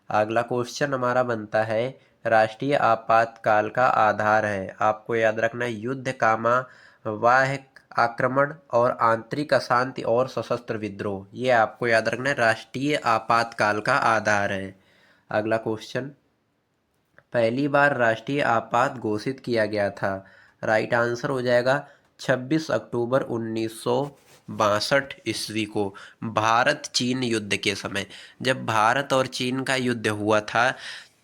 अगला क्वेश्चन हमारा बनता है, राष्ट्रीय आपातकाल का आधार है। आपको याद रखना है युद्ध, कामा, बाह्य आक्रमण और आंतरिक अशांति और सशस्त्र विद्रोह। ये आपको याद रखना है राष्ट्रीय आपातकाल का आधार है। अगला क्वेश्चन, पहली बार राष्ट्रीय आपात घोषित किया गया था। राइट आंसर हो जाएगा 26 अक्टूबर 1962 ईस्वी को, भारत चीन युद्ध के समय। जब भारत और चीन का युद्ध हुआ था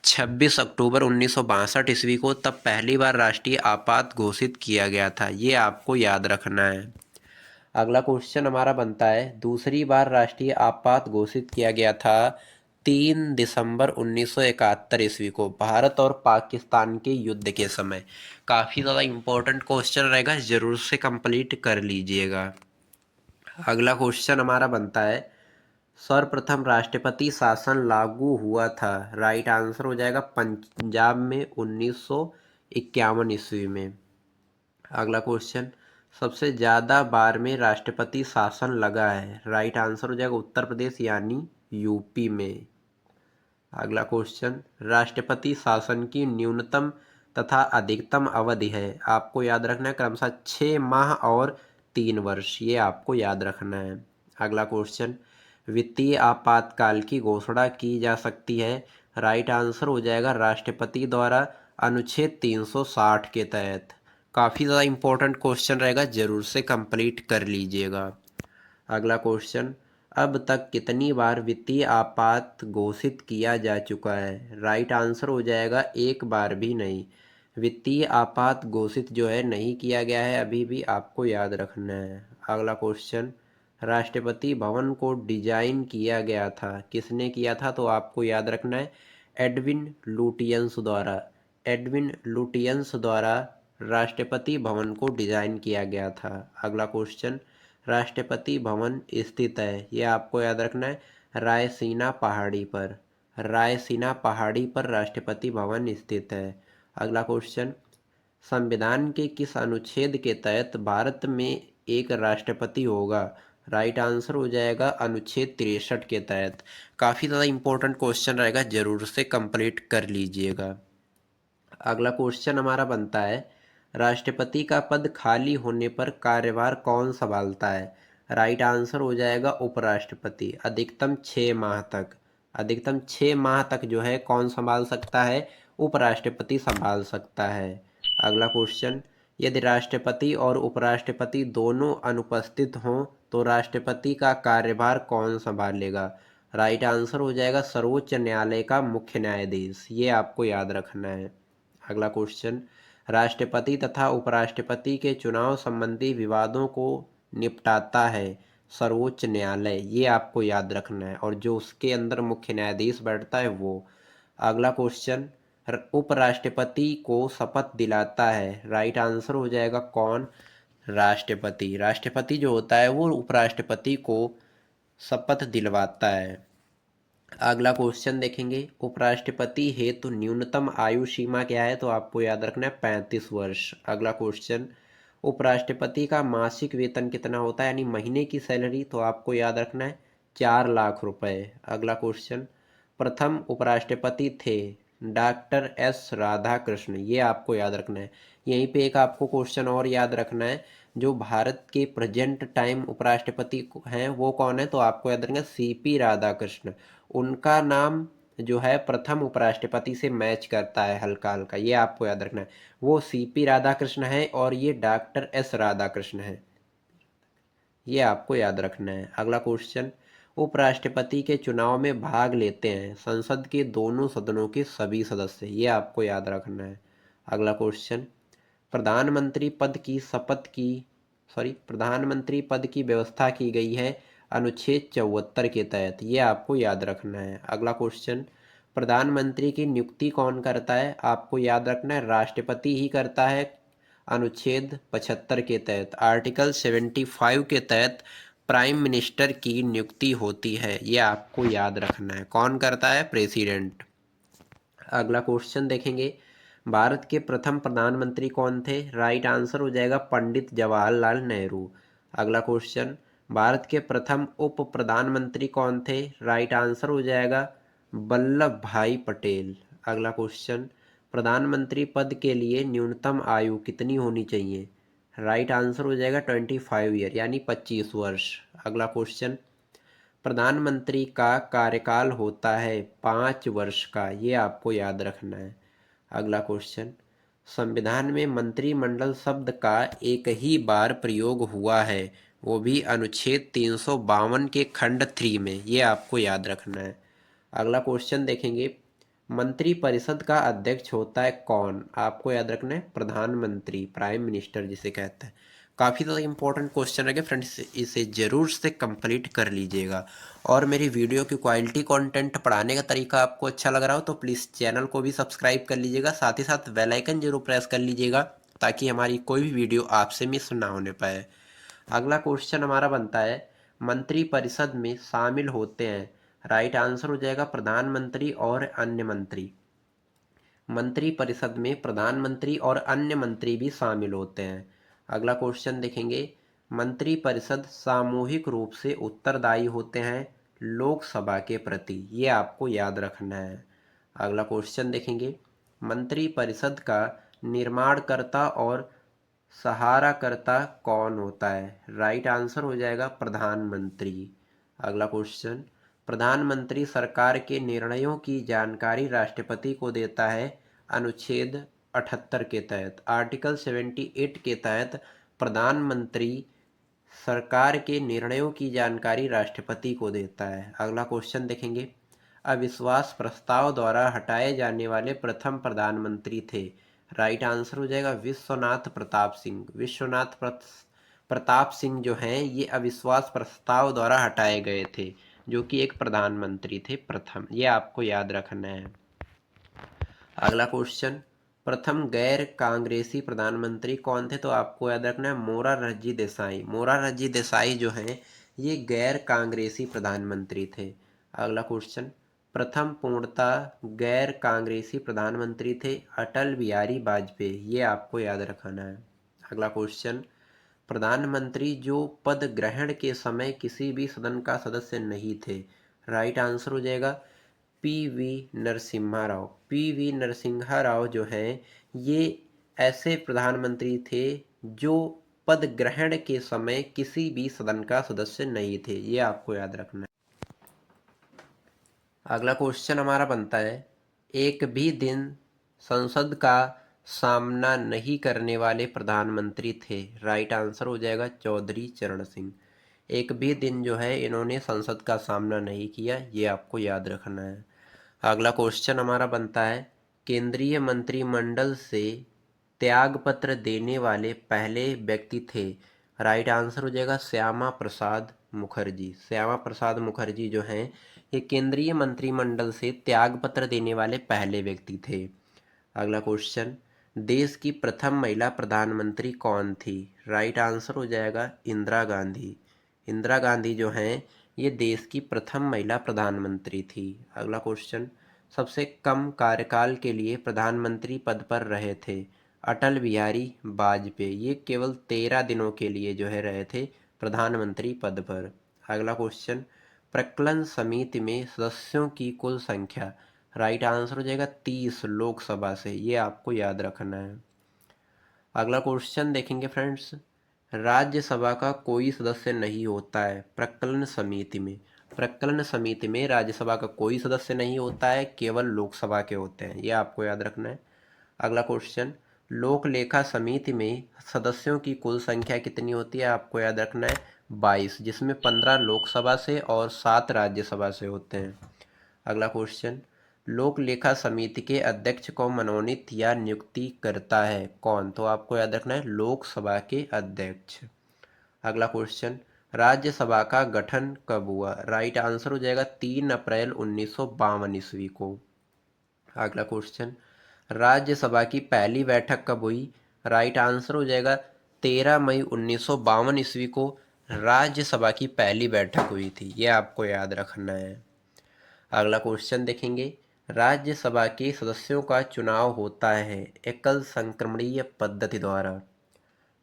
26 अक्टूबर 1962 ईस्वी को, तब पहली बार राष्ट्रीय आपात घोषित किया गया था। ये आपको याद रखना है। अगला क्वेश्चन हमारा बनता है, दूसरी बार राष्ट्रीय आपात घोषित किया गया था 3 दिसंबर 1971 ईस्वी को, भारत और पाकिस्तान के युद्ध के समय। काफ़ी ज़्यादा इम्पोर्टेंट क्वेश्चन रहेगा, ज़रूर से कंप्लीट कर लीजिएगा। अगला क्वेश्चन हमारा बनता है, सर्वप्रथम राष्ट्रपति शासन लागू हुआ था। राइट आंसर हो जाएगा पंजाब में 1951 ईस्वी में। अगला क्वेश्चन, सबसे ज़्यादा बार में राष्ट्रपति शासन लगा है। राइट आंसर हो जाएगा उत्तर प्रदेश यानी यूपी में। अगला क्वेश्चन, राष्ट्रपति शासन की न्यूनतम तथा अधिकतम अवधि है। आपको याद रखना है क्रमशः 6 माह और 3 वर्ष। ये आपको याद रखना है। अगला क्वेश्चन, वित्तीय आपातकाल की घोषणा की जा सकती है। राइट आंसर हो जाएगा राष्ट्रपति द्वारा अनुच्छेद 360 के तहत। काफ़ी ज़्यादा इम्पोर्टेंट क्वेश्चन रहेगा, ज़रूर से कंप्लीट कर लीजिएगा। अगला क्वेश्चन, अब तक कितनी बार वित्तीय आपात घोषित किया जा चुका है। राइट आंसर हो जाएगा एक बार भी नहीं। वित्तीय आपात घोषित जो है नहीं किया गया है अभी भी, आपको याद रखना है। अगला क्वेश्चन, राष्ट्रपति भवन को डिजाइन किया गया था, किसने किया था, तो आपको याद रखना है एडविन लुटियंस द्वारा। एडविन लुटियंस द्वारा राष्ट्रपति भवन को डिजाइन किया गया था। अगला क्वेश्चन, राष्ट्रपति भवन स्थित है, ये आपको याद रखना है रायसीना पहाड़ी पर। रायसीना पहाड़ी पर राष्ट्रपति भवन स्थित है। अगला क्वेश्चन, संविधान के किस अनुच्छेद के तहत भारत में एक राष्ट्रपति होगा। राइट आंसर हो जाएगा अनुच्छेद 63 के तहत। काफ़ी ज़्यादा इंपॉर्टेंट क्वेश्चन रहेगा, ज़रूर से कंप्लीट कर लीजिएगा। अगला क्वेश्चन हमारा बनता है, राष्ट्रपति का पद खाली होने पर कार्यभार कौन संभालता है। राइट आंसर हो जाएगा उपराष्ट्रपति, अधिकतम 6 माह तक। अधिकतम 6 माह तक जो है कौन संभाल सकता है, उपराष्ट्रपति संभाल सकता है। अगला क्वेश्चन, यदि राष्ट्रपति और उपराष्ट्रपति दोनों अनुपस्थित हों तो राष्ट्रपति का कार्यभार कौन संभालेगा। राइट आंसर हो जाएगा सर्वोच्च न्यायालय का मुख्य न्यायाधीश। ये आपको याद रखना है। अगला क्वेश्चन, राष्ट्रपति तथा उपराष्ट्रपति के चुनाव संबंधी विवादों को निपटाता है सर्वोच्च न्यायालय। ये आपको याद रखना है, और जो उसके अंदर मुख्य न्यायाधीश बैठता है वो। अगला क्वेश्चन, उपराष्ट्रपति को शपथ दिलाता है। राइट आंसर हो जाएगा कौन, राष्ट्रपति। राष्ट्रपति जो होता है वो उपराष्ट्रपति को शपथ दिलवाता है। अगला क्वेश्चन देखेंगे, उपराष्ट्रपति हेतु न्यूनतम आयु सीमा क्या है, तो आपको याद रखना है 35 वर्ष। अगला क्वेश्चन, उपराष्ट्रपति का मासिक वेतन कितना होता है यानी महीने की सैलरी, तो आपको याद रखना है 4 लाख रुपए। अगला क्वेश्चन, प्रथम उपराष्ट्रपति थे डॉक्टर एस राधाकृष्ण। ये आपको याद रखना है। यहीं पे एक आपको क्वेश्चन और याद रखना है, जो भारत के प्रेजेंट टाइम उपराष्ट्रपति हैं वो कौन है, तो आपको याद रखना सीपी राधाकृष्ण। उनका नाम जो है प्रथम उपराष्ट्रपति से मैच करता है हल्का हल्का, ये आपको याद रखना है। वो सीपी राधाकृष्ण है और ये डॉक्टर एस राधाकृष्ण है। ये आपको याद रखना है। अगला क्वेश्चन, उपराष्ट्रपति के चुनाव में भाग लेते हैं संसद के दोनों सदनों के सभी सदस्य। ये आपको याद रखना है। अगला क्वेश्चन, प्रधानमंत्री पद की शपथ की प्रधानमंत्री पद की व्यवस्था की गई है अनुच्छेद 74 के तहत। ये आपको याद रखना है। अगला क्वेश्चन, प्रधानमंत्री की नियुक्ति कौन करता है, आपको याद रखना है राष्ट्रपति ही करता है अनुच्छेद 75 के तहत। आर्टिकल 75 के तहत प्राइम मिनिस्टर की नियुक्ति होती है। ये आपको याद रखना है, कौन करता है, प्रेसिडेंट। अगला क्वेश्चन देखेंगे, भारत के प्रथम प्रधानमंत्री कौन थे। राइट आंसर हो जाएगा पंडित जवाहरलाल नेहरू। अगला क्वेश्चन, भारत के प्रथम उप प्रधानमंत्री कौन थे। राइट आंसर हो जाएगा वल्लभ भाई पटेल। अगला क्वेश्चन, प्रधानमंत्री पद के लिए न्यूनतम आयु कितनी होनी चाहिए? राइट आंसर हो जाएगा 25 ईयर यानी 25 वर्ष। अगला क्वेश्चन, प्रधानमंत्री का कार्यकाल होता है 5 वर्ष का, ये आपको याद रखना है। अगला क्वेश्चन, संविधान में मंत्रिमंडल शब्द का एक ही बार प्रयोग हुआ है, वो भी अनुच्छेद 352 के खंड 3 में, ये आपको याद रखना है। अगला क्वेश्चन देखेंगे, मंत्रिपरिषद का अध्यक्ष होता है कौन? आपको याद रखना है प्रधानमंत्री, प्राइम मिनिस्टर जिसे कहते हैं। काफ़ी ज़्यादा इंपॉर्टेंट क्वेश्चन है फ्रेंड्स, इसे ज़रूर से कंप्लीट कर लीजिएगा। और मेरी वीडियो की क्वालिटी कंटेंट पढ़ाने का तरीका आपको अच्छा लग रहा हो तो प्लीज़ चैनल को भी सब्सक्राइब कर लीजिएगा, साथ ही साथ बेल आइकन जरूर प्रेस कर लीजिएगा ताकि हमारी कोई भी वीडियो आपसे मिस ना होने पाए। अगला क्वेश्चन हमारा बनता है, मंत्रिपरिषद में शामिल होते हैं, राइट आंसर हो जाएगा प्रधानमंत्री और अन्य मंत्री। मंत्रिपरिषद में प्रधानमंत्री और अन्य मंत्री भी शामिल होते हैं। अगला क्वेश्चन देखेंगे, मंत्रिपरिषद सामूहिक रूप से उत्तरदायी होते हैं लोकसभा के प्रति, ये आपको याद रखना है। अगला क्वेश्चन देखेंगे, मंत्रिपरिषद का निर्माणकर्ता और सहाराकर्ता कौन होता है? राइट आंसर हो जाएगा प्रधानमंत्री। अगला क्वेश्चन, प्रधानमंत्री सरकार के निर्णयों की जानकारी राष्ट्रपति को देता है अनुच्छेद 78 के तहत। आर्टिकल 78 के तहत प्रधानमंत्री सरकार के निर्णयों की जानकारी राष्ट्रपति को देता है। अगला क्वेश्चन देखेंगे, अविश्वास प्रस्ताव द्वारा हटाए जाने वाले प्रथम प्रधानमंत्री थे, राइट आंसर हो जाएगा विश्वनाथ प्रताप सिंह। प्रताप सिंह जो हैं ये अविश्वास प्रस्ताव द्वारा हटाए गए थे, जो कि एक प्रधानमंत्री थे प्रथम, ये आपको याद रखना है। अगला क्वेश्चन, प्रथम गैर कांग्रेसी प्रधानमंत्री कौन थे? तो आपको याद रखना है मोरारजी देसाई। मोरारजी देसाई जो हैं ये गैर कांग्रेसी प्रधानमंत्री थे। अगला क्वेश्चन, प्रथम पूर्णतः गैर कांग्रेसी प्रधानमंत्री थे अटल बिहारी वाजपेयी, ये आपको याद रखना है। अगला क्वेश्चन, प्रधानमंत्री जो पद ग्रहण के समय किसी भी सदन का सदस्य नहीं थे, राइट आंसर हो जाएगा पीवी नरसिम्हा राव। पीवी नरसिम्हा राव जो हैं ये ऐसे प्रधानमंत्री थे जो पद ग्रहण के समय किसी भी सदन का सदस्य नहीं थे, ये आपको याद रखना है। अगला क्वेश्चन हमारा बनता है, एक भी दिन संसद का सामना नहीं करने वाले प्रधानमंत्री थे, राइट आंसर हो जाएगा चौधरी चरण सिंह। एक भी दिन जो है इन्होंने संसद का सामना नहीं किया, ये आपको याद रखना है। अगला क्वेश्चन हमारा बनता है, केंद्रीय मंत्रिमंडल से त्यागपत्र देने वाले पहले व्यक्ति थे, राइट आंसर हो जाएगा श्यामा प्रसाद मुखर्जी। श्यामा प्रसाद मुखर्जी जो हैं ये केंद्रीय मंत्रिमंडल से त्यागपत्र देने वाले पहले व्यक्ति थे। अगला क्वेश्चन, देश की प्रथम महिला प्रधानमंत्री कौन थी? राइट आंसर हो जाएगा इंदिरा गांधी। इंदिरा गांधी जो हैं ये देश की प्रथम महिला प्रधानमंत्री थी। अगला क्वेश्चन, सबसे कम कार्यकाल के लिए प्रधानमंत्री पद पर रहे थे, अटल बिहारी वाजपेयी। ये केवल 13 दिनों के लिए जो है रहे थे प्रधानमंत्री पद पर। अगला क्वेश्चन, प्रकलन समिति में सदस्यों की कुल संख्या, राइट आंसर हो जाएगा 30 लोकसभा से, ये आपको याद रखना है। अगला क्वेश्चन देखेंगे फ्रेंड्स, राज्यसभा का कोई सदस्य नहीं होता है प्रकलन समिति में। प्रकलन समिति में राज्यसभा का कोई सदस्य नहीं होता है, केवल लोकसभा के होते हैं, ये आपको याद रखना है। अगला क्वेश्चन, लोक लेखा समिति में सदस्यों की कुल संख्या कितनी होती है? आपको याद रखना है 22, जिसमें 15 लोकसभा से और 7 राज्यसभा से होते हैं। अगला क्वेश्चन, लोक लेखा समिति के अध्यक्ष को मनोनीत या नियुक्ति करता है कौन? तो आपको याद रखना है लोकसभा के अध्यक्ष। अगला क्वेश्चन, राज्यसभा का गठन कब हुआ? राइट आंसर हो जाएगा 3 अप्रैल 1952 ईस्वी को। अगला क्वेश्चन, राज्यसभा की पहली बैठक कब हुई? राइट आंसर हो जाएगा 13 मई 1952 ईस्वी को राज्यसभा की पहली बैठक हुई थी, ये आपको याद रखना है। अगला क्वेश्चन देखेंगे, राज्यसभा के सदस्यों का चुनाव होता है एकल संक्रमणीय पद्धति द्वारा।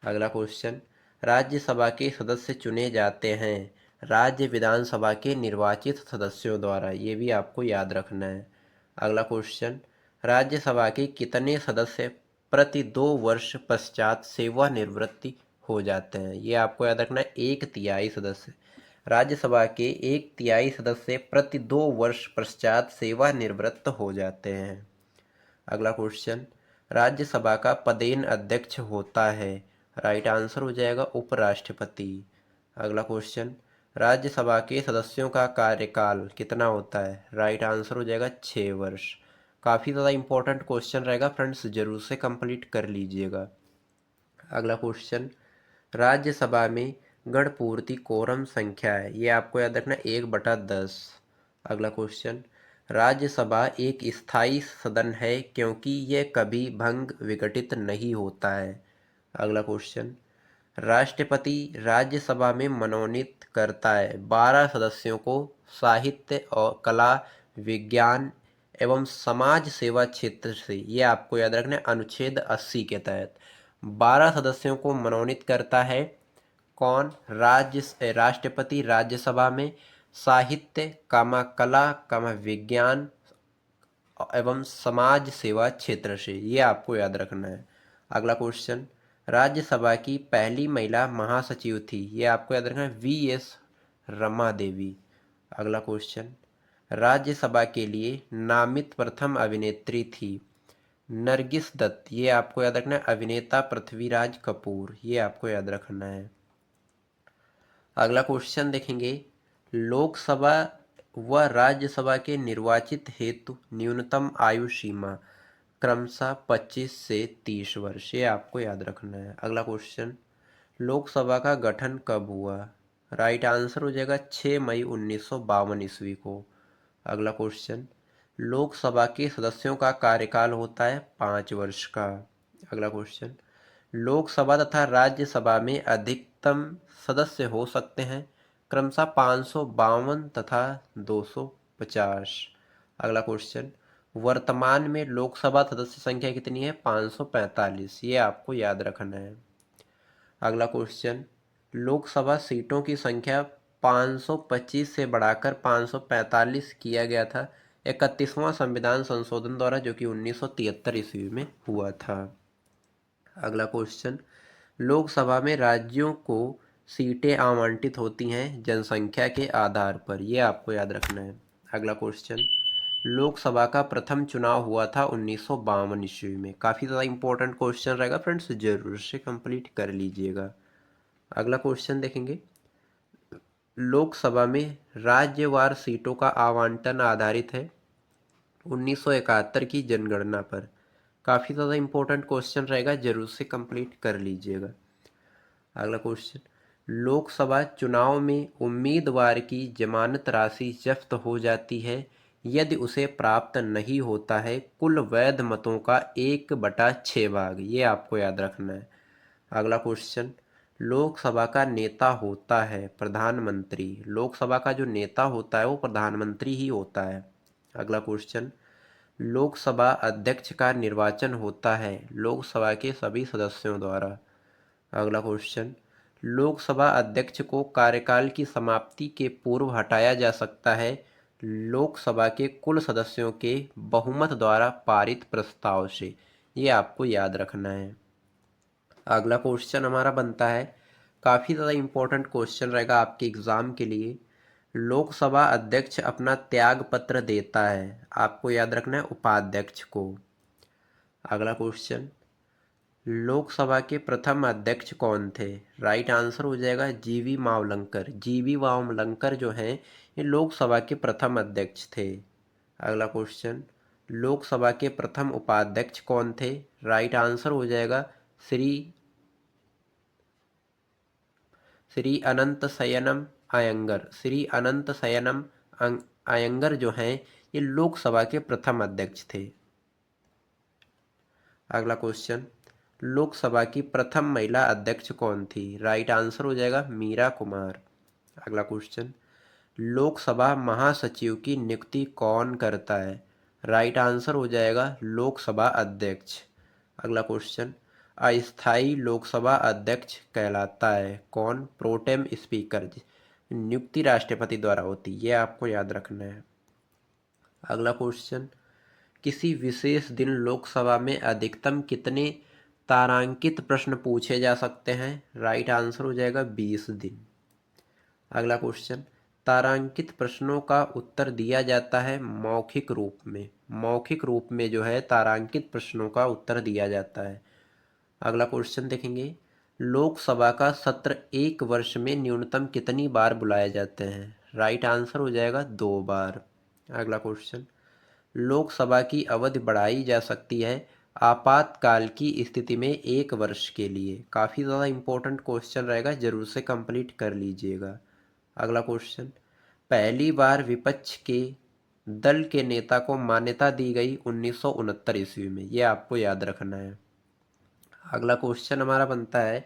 अगला क्वेश्चन, राज्यसभा के सदस्य चुने जाते हैं राज्य विधानसभा के निर्वाचित सदस्यों द्वारा। ये भी आपको याद रखना है। अगला क्वेश्चन, राज्यसभा के कितने सदस्य प्रति 2 वर्ष पश्चात सेवानिवृत्ति हो जाते हैं? ये आपको याद रखना है, 1/3 सदस्य। राज्यसभा के 1/3 सदस्य प्रति 2 वर्ष पश्चात सेवानिवृत्त हो जाते हैं। अगला क्वेश्चन, राज्यसभा का पदेन अध्यक्ष होता है? राइट आंसर हो जाएगा उपराष्ट्रपति। अगला क्वेश्चन, राज्यसभा के सदस्यों का कार्यकाल कितना होता है? राइट आंसर हो जाएगा 6 वर्ष। काफ़ी ज़्यादा इंपॉर्टेंट क्वेश्चन रहेगा फ्रेंड्स, जरूर से कंप्लीट कर लीजिएगा। अगला क्वेश्चन, राज्यसभा में गणपूर्ति कोरम संख्या है? ये आपको याद रखना 1/10। अगला क्वेश्चन, राज्यसभा एक स्थायी सदन है क्योंकि यह कभी भंग विघटित नहीं होता है। अगला क्वेश्चन, राष्ट्रपति राज्यसभा में मनोनीत करता है 12 सदस्यों को साहित्य और कला, विज्ञान एवं समाज सेवा क्षेत्र से। ये आपको याद रखना है अनुच्छेद 80 के तहत 12 सदस्यों को मनोनीत करता है कौन? राष्ट्रपति राज्यसभा में साहित्य, कला, विज्ञान एवं समाज सेवा क्षेत्र से। ये आपको याद रखना है। अगला क्वेश्चन, राज्यसभा की पहली महिला महासचिव थी? ये आपको याद रखना है वी.एस. रमा देवी। अगला क्वेश्चन, राज्यसभा के लिए नामित प्रथम अभिनेत्री थी? नरगिस दत्त। ये आपको याद रखना है अभिनेता पृथ्वीराज कपूर। ये आपको याद रखना है। अगला क्वेश्चन देखेंगे, लोकसभा व राज्यसभा के निर्वाचित हेतु न्यूनतम आयु सीमा क्रमशः 25 से 30 वर्ष। ये आपको याद रखना है। अगला क्वेश्चन, लोकसभा का गठन कब हुआ? राइट आंसर हो जाएगा 6 मई 1952 ईस्वी को। अगला क्वेश्चन, लोकसभा के सदस्यों का कार्यकाल होता है 5 वर्ष का। अगला क्वेश्चन, लोकसभा तथा राज्यसभा में अधिकतम सदस्य हो सकते हैं क्रमशः 552 तथा 250। अगला क्वेश्चन, वर्तमान में लोकसभा सदस्य संख्या कितनी है? 545। ये आपको याद रखना है। अगला क्वेश्चन, लोकसभा सीटों की संख्या 525 से बढ़ाकर 545 किया गया था 31वां संविधान संशोधन द्वारा, जो कि 1973 ईस्वी में हुआ था। अगला क्वेश्चन, लोकसभा में राज्यों को सीटें आवंटित होती हैं जनसंख्या के आधार पर। यह आपको याद रखना है। अगला क्वेश्चन, लोकसभा का प्रथम चुनाव हुआ था 1952 ईस्वी में। काफ़ी ज़्यादा इंपॉर्टेंट क्वेश्चन रहेगा फ्रेंड्स, जरूर से कंप्लीट कर लीजिएगा। अगला क्वेश्चन देखेंगे, लोकसभा में राज्यवार सीटों का आवंटन आधारित है 1971 की जनगणना पर। काफ़ी ज़्यादा इंपॉर्टेंट क्वेश्चन रहेगा, जरूर से कंप्लीट कर लीजिएगा। अगला क्वेश्चन, लोकसभा चुनाव में उम्मीदवार की जमानत राशि जब्त हो जाती है यदि उसे प्राप्त नहीं होता है कुल वैध मतों का 1/6 भाग। ये आपको याद रखना है। अगला क्वेश्चन, लोकसभा का नेता होता है प्रधानमंत्री। लोकसभा का जो नेता होता है वो प्रधानमंत्री ही होता है। अगला क्वेश्चन, लोकसभा अध्यक्ष का निर्वाचन होता है लोकसभा के सभी सदस्यों द्वारा। अगला क्वेश्चन, लोकसभा अध्यक्ष को कार्यकाल की समाप्ति के पूर्व हटाया जा सकता है लोकसभा के कुल सदस्यों के बहुमत द्वारा पारित प्रस्ताव से। ये आपको याद रखना है। अगला क्वेश्चन हमारा बनता है, काफ़ी ज़्यादा इंपॉर्टेंट क्वेश्चन रहेगा आपके एग्ज़ाम के लिए। लोकसभा अध्यक्ष अपना त्याग पत्र देता है, आपको याद रखना है उपाध्यक्ष को। अगला क्वेश्चन, लोकसभा के प्रथम अध्यक्ष कौन थे? राइट आंसर हो जाएगा जीवी मावलंकर। जीवी मावलंकर जो हैं ये लोकसभा के प्रथम अध्यक्ष थे। अगला क्वेश्चन, लोकसभा के प्रथम उपाध्यक्ष कौन थे? राइट आंसर हो जाएगा श्री अनंत शयनम अयंगर। श्री अनंत शयनम अयंगर जो हैं ये लोकसभा के प्रथम अध्यक्ष थे। अगला क्वेश्चन, लोकसभा की प्रथम महिला अध्यक्ष कौन थी? राइट आंसर हो जाएगा मीरा कुमार। अगला क्वेश्चन, लोकसभा महासचिव की नियुक्ति कौन करता है? राइट आंसर हो जाएगा लोकसभा अध्यक्ष। अगला क्वेश्चन, अस्थायी लोकसभा अध्यक्ष कहलाता है कौन? Pro tem speaker. नियुक्ति राष्ट्रपति द्वारा होती है, ये आपको याद रखना है। अगला क्वेश्चन, किसी विशेष दिन लोकसभा में अधिकतम कितने तारांकित प्रश्न पूछे जा सकते हैं? राइट आंसर हो जाएगा 20 दिन। अगला क्वेश्चन, तारांकित प्रश्नों का उत्तर दिया जाता है मौखिक रूप में। मौखिक रूप में जो है तारांकित प्रश्नों का उत्तर दिया जाता है। अगला क्वेश्चन देखेंगे, लोकसभा का सत्र एक वर्ष में न्यूनतम कितनी बार बुलाए जाते हैं? राइट आंसर हो जाएगा 2 बार। अगला क्वेश्चन, लोकसभा की अवधि बढ़ाई जा सकती है आपातकाल की स्थिति में 1 वर्ष के लिए। काफ़ी ज़्यादा इंपॉर्टेंट क्वेश्चन रहेगा, जरूर से कंप्लीट कर लीजिएगा। अगला क्वेश्चन, पहली बार विपक्ष के दल के नेता को मान्यता दी गई 1969 ईस्वी में, ये आपको याद रखना है। अगला क्वेश्चन हमारा बनता है,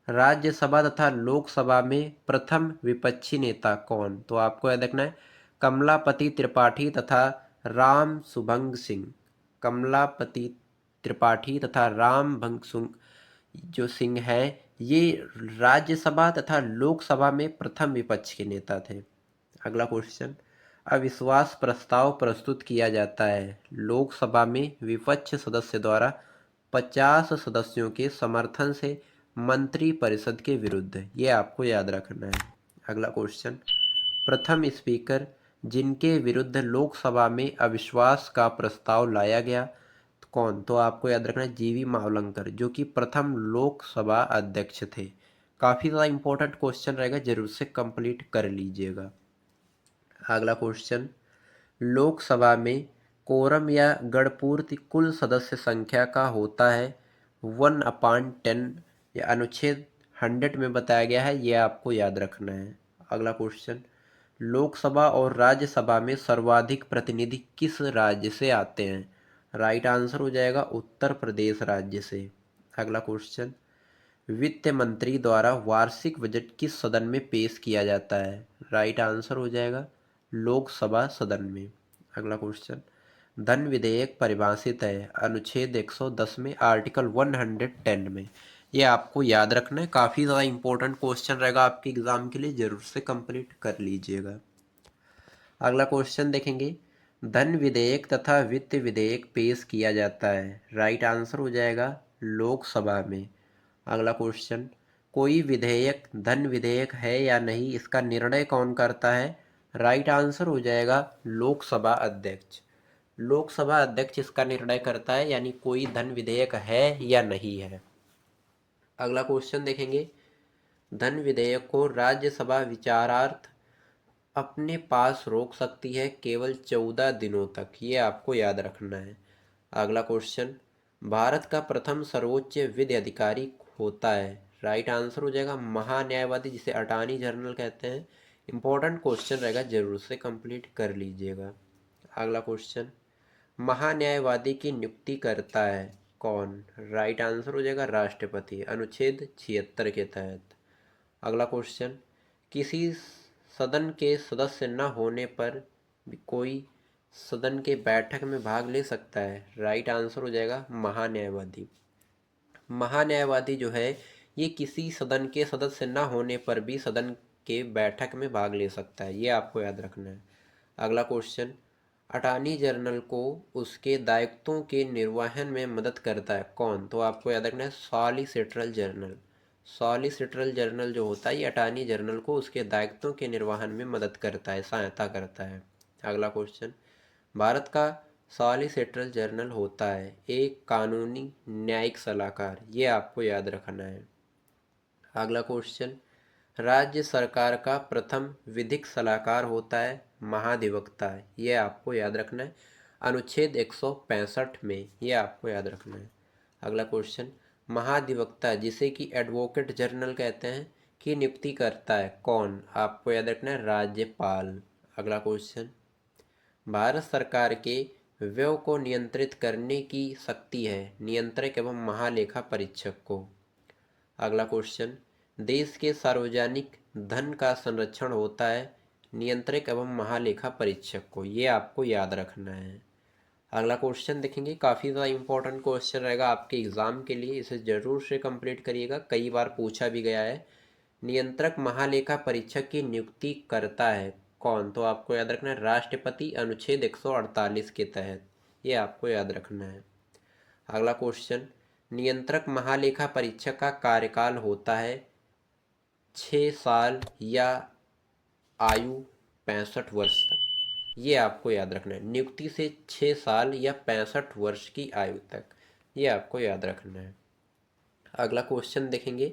राज्यसभा तथा लोकसभा में प्रथम विपक्षी नेता कौन? तो आपको याद रखना है कमलापति त्रिपाठी तथा राम सुभंग सिंह। कमलापति त्रिपाठी तथा राम भंग सिंह जो सिंह है, ये राज्यसभा तथा लोकसभा में प्रथम विपक्ष के नेता थे। अगला क्वेश्चन, अविश्वास प्रस्ताव प्रस्तुत किया जाता है लोकसभा में विपक्ष सदस्य द्वारा 50 सदस्यों के समर्थन से मंत्री परिषद के विरुद्ध, ये आपको याद रखना है। अगला क्वेश्चन, प्रथम स्पीकर जिनके विरुद्ध लोकसभा में अविश्वास का प्रस्ताव लाया गया कौन? तो आपको याद रखना है जीवी मावलंकर, जो कि प्रथम लोकसभा अध्यक्ष थे। काफ़ी ज़्यादा इंपॉर्टेंट क्वेश्चन रहेगा, जरूर से कंप्लीट कर लीजिएगा। अगला क्वेश्चन, लोकसभा में कोरम या गणपूर्ति कुल सदस्य संख्या का होता है 1/10, या अनुच्छेद 100 में बताया गया है, ये आपको याद रखना है। अगला क्वेश्चन, लोकसभा और राज्यसभा में सर्वाधिक प्रतिनिधि किस राज्य से आते हैं? राइट आंसर हो जाएगा उत्तर प्रदेश राज्य से। अगला क्वेश्चन, वित्त मंत्री द्वारा वार्षिक बजट किस सदन में पेश किया जाता है? राइट आंसर हो जाएगा लोकसभा सदन में। अगला क्वेश्चन, धन विधेयक परिभाषित है अनुच्छेद 110 में, आर्टिकल 110 में, ये आपको याद रखना है। काफ़ी ज़्यादा इंपॉर्टेंट क्वेश्चन रहेगा आपके एग्जाम के लिए, जरूर से कंप्लीट कर लीजिएगा। अगला क्वेश्चन देखेंगे, धन विधेयक तथा वित्त विधेयक पेश किया जाता है। राइट आंसर हो जाएगा लोकसभा में। अगला क्वेश्चन, कोई विधेयक धन विधेयक है या नहीं, इसका निर्णय कौन करता है? राइट आंसर हो जाएगा लोकसभा अध्यक्ष। लोकसभा अध्यक्ष इसका निर्णय करता है, यानी कोई धन विधेयक है या नहीं है। अगला क्वेश्चन देखेंगे, धन विधेयक को राज्यसभा विचारार्थ अपने पास रोक सकती है केवल 14 दिनों तक, ये आपको याद रखना है। अगला क्वेश्चन, भारत का प्रथम सर्वोच्च विधि अधिकारी होता है? राइट आंसर हो जाएगा महान्यायवादी, जिसे अटॉर्नी जनरल कहते हैं। इंपॉर्टेंट क्वेश्चन रहेगा, जरूर से कंप्लीट कर लीजिएगा। अगला क्वेश्चन, महान्यायवादी की नियुक्ति करता है कौन? राइट आंसर हो जाएगा राष्ट्रपति, अनुच्छेद 76 के तहत। अगला क्वेश्चन, किसी सदन के सदस्य न होने पर भी कोई सदन के बैठक में भाग ले सकता है? राइट आंसर हो जाएगा महान्यायवादी। महान्यायवादी जो है, ये किसी सदन के सदस्य न होने पर भी सदन के बैठक में भाग ले सकता है, ये आपको याद रखना है। अगला क्वेश्चन, अटॉर्नी जनरल को उसके दायित्वों के निर्वहन में मदद करता है कौन? तो आपको याद रखना है सॉलिसिटर जनरल। सॉलिसिटर जनरल जो होता है, ये अटॉर्नी जनरल को उसके दायित्वों के निर्वहन में मदद करता है, सहायता करता है। अगला क्वेश्चन, भारत का सॉलिसिटर जनरल होता है एक कानूनी न्यायिक सलाहकार, ये आपको याद रखना है। अगला क्वेश्चन, राज्य सरकार का प्रथम विधिक सलाहकार होता है महाधिवक्ता, ये आपको याद रखना है अनुच्छेद 165 में, ये आपको याद रखना है। अगला क्वेश्चन, महाधिवक्ता जिसे कि एडवोकेट जनरल कहते हैं, की नियुक्ति करता है कौन? आपको याद रखना है राज्यपाल। अगला क्वेश्चन, भारत सरकार के व्यय को नियंत्रित करने की शक्ति है नियंत्रक एवं महालेखा परीक्षक को। अगला क्वेश्चन, देश के सार्वजनिक धन का संरक्षण होता है नियंत्रक एवं महालेखा परीक्षक को, ये आपको याद रखना है। अगला क्वेश्चन देखेंगे, काफ़ी ज़्यादा इंपॉर्टेंट क्वेश्चन रहेगा आपके एग्ज़ाम के लिए, इसे ज़रूर से कंप्लीट करिएगा, कई बार पूछा भी गया है। नियंत्रक महालेखा परीक्षक की नियुक्ति करता है कौन? तो आपको याद रखना है राष्ट्रपति, अनुच्छेद 148 के तहत। ये आपको याद रखना है। अगला क्वेश्चन, नियंत्रक महालेखा परीक्षक का कार्यकाल होता है 6 साल या आयु 65 वर्ष तक। ये आपको याद रखना है, नियुक्ति से 6 साल या 65 वर्ष की आयु तक। ये आपको याद रखना है। अगला क्वेश्चन देखेंगे।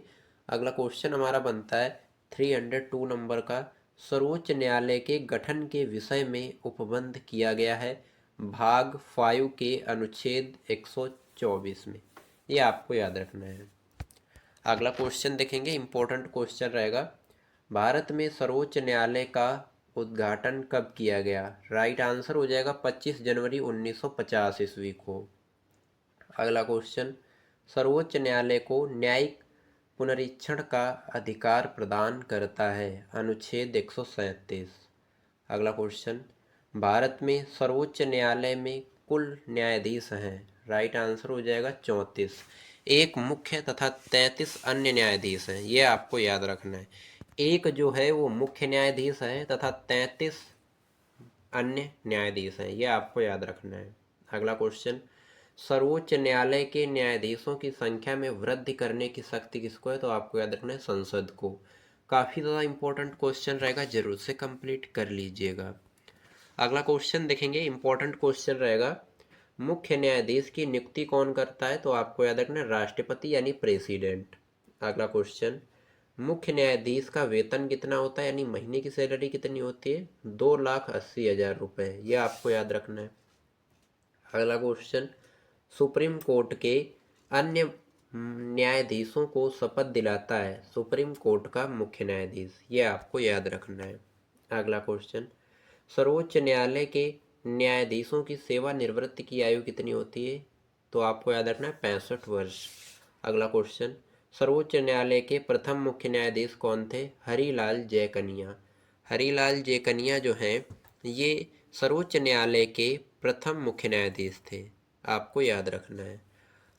अगला क्वेश्चन हमारा बनता है 302 नंबर का, सर्वोच्च न्यायालय के गठन के विषय में उपबंध किया गया है भाग 5 के अनुच्छेद 124 में। ये आपको याद रखना है। अगला क्वेश्चन देखेंगे, इंपॉर्टेंट क्वेश्चन रहेगा। भारत में सर्वोच्च न्यायालय का उद्घाटन कब किया गया? राइट आंसर हो जाएगा 25 जनवरी 1950 ईस्वी को। अगला क्वेश्चन, सर्वोच्च न्यायालय को न्यायिक पुनरीक्षण का अधिकार प्रदान करता है अनुच्छेद 137। अगला क्वेश्चन, भारत में सर्वोच्च न्यायालय में कुल न्यायाधीश हैं? राइट आंसर हो जाएगा 34। एक मुख्य तथा 33 अन्य न्यायाधीश हैं। ये आपको याद रखना है। एक जो है वो मुख्य न्यायाधीश है तथा 33 अन्य न्यायाधीश हैं। ये आपको याद रखना है। अगला क्वेश्चन, सर्वोच्च न्यायालय के न्यायाधीशों की संख्या में वृद्धि करने की शक्ति किसको है? तो आपको याद रखना है संसद को। काफ़ी ज़्यादा इंपॉर्टेंट क्वेश्चन रहेगा, जरूर से कंप्लीट कर लीजिएगा। अगला क्वेश्चन देखेंगे, इंपॉर्टेंट क्वेश्चन रहेगा, मुख्य न्यायाधीश की नियुक्ति कौन करता है? तो आपको याद रखना है राष्ट्रपति यानी प्रेसिडेंट। अगला क्वेश्चन, मुख्य न्यायाधीश का वेतन कितना होता है यानी महीने की सैलरी कितनी होती है? 2,80,000 रुपये। यह आपको याद रखना है। अगला क्वेश्चन, सुप्रीम कोर्ट के अन्य न्यायाधीशों को शपथ दिलाता है सुप्रीम कोर्ट का मुख्य न्यायाधीश। ये आपको याद रखना है। अगला क्वेश्चन, सर्वोच्च न्यायालय के न्यायाधीशों की सेवानिवृत्ति की आयु कितनी होती है? तो आपको याद रखना है 65 वर्ष। अगला क्वेश्चन, सर्वोच्च न्यायालय के प्रथम मुख्य न्यायाधीश कौन थे? हरिलाल जयकनिया। हरिलाल जयकनिया जो हैं ये सर्वोच्च न्यायालय के प्रथम मुख्य न्यायाधीश थे। आपको याद रखना है।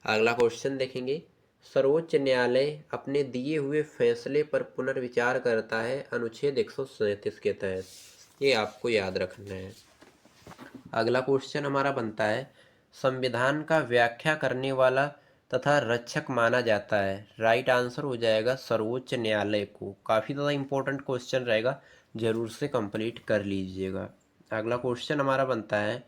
अगला क्वेश्चन देखेंगे, सर्वोच्च न्यायालय अपने दिए हुए फैसले पर पुनर्विचार करता है अनुच्छेद 137 के तहत। ये आपको याद रखना है। अगला क्वेश्चन हमारा बनता है, संविधान का व्याख्या करने वाला तथा रक्षक माना जाता है? राइट आंसर हो जाएगा सर्वोच्च न्यायालय को। काफ़ी ज़्यादा इंपॉर्टेंट क्वेश्चन रहेगा, जरूर से कंप्लीट कर लीजिएगा। अगला क्वेश्चन हमारा बनता है,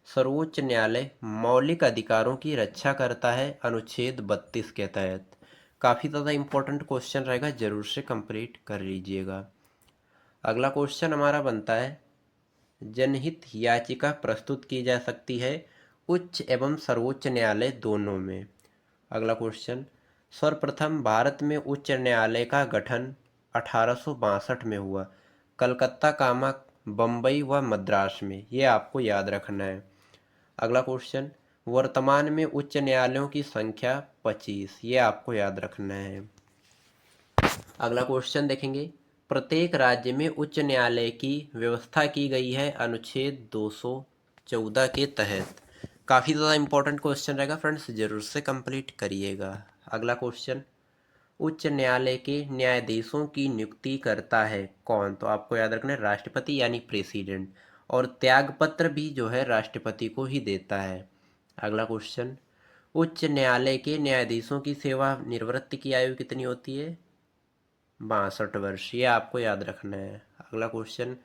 सर्वोच्च न्यायालय मौलिक अधिकारों की रक्षा करता है अनुच्छेद 32 के तहत। काफ़ी ज़्यादा इंपॉर्टेंट क्वेश्चन रहेगा, जरूर से कंप्लीट कर लीजिएगा। अगला क्वेश्चन हमारा बनता है, जनहित याचिका प्रस्तुत की जा सकती है उच्च एवं सर्वोच्च न्यायालय दोनों में। अगला क्वेश्चन, सर्वप्रथम भारत में उच्च न्यायालय का गठन 1862 में हुआ, कलकत्ता, कामा, बम्बई व मद्रास में। ये आपको याद रखना है। अगला क्वेश्चन, वर्तमान में उच्च न्यायालयों की संख्या 25। ये आपको याद रखना है। अगला क्वेश्चन देखेंगे, प्रत्येक राज्य में उच्च न्यायालय की व्यवस्था की गई है अनुच्छेद 214 के तहत। काफ़ी ज़्यादा इंपॉर्टेंट क्वेश्चन रहेगा फ्रेंड्स, जरूर से कंप्लीट करिएगा। अगला क्वेश्चन, उच्च न्यायालय के न्यायाधीशों की नियुक्ति करता है कौन? तो आपको याद रखना है राष्ट्रपति यानी प्रेसिडेंट, और त्यागपत्र भी जो है राष्ट्रपति को ही देता है। अगला क्वेश्चन, उच्च न्यायालय के न्यायाधीशों की सेवानिवृत्ति की आयु कितनी होती है? 62 वर्ष। ये आपको याद रखना है। अगला क्वेश्चन,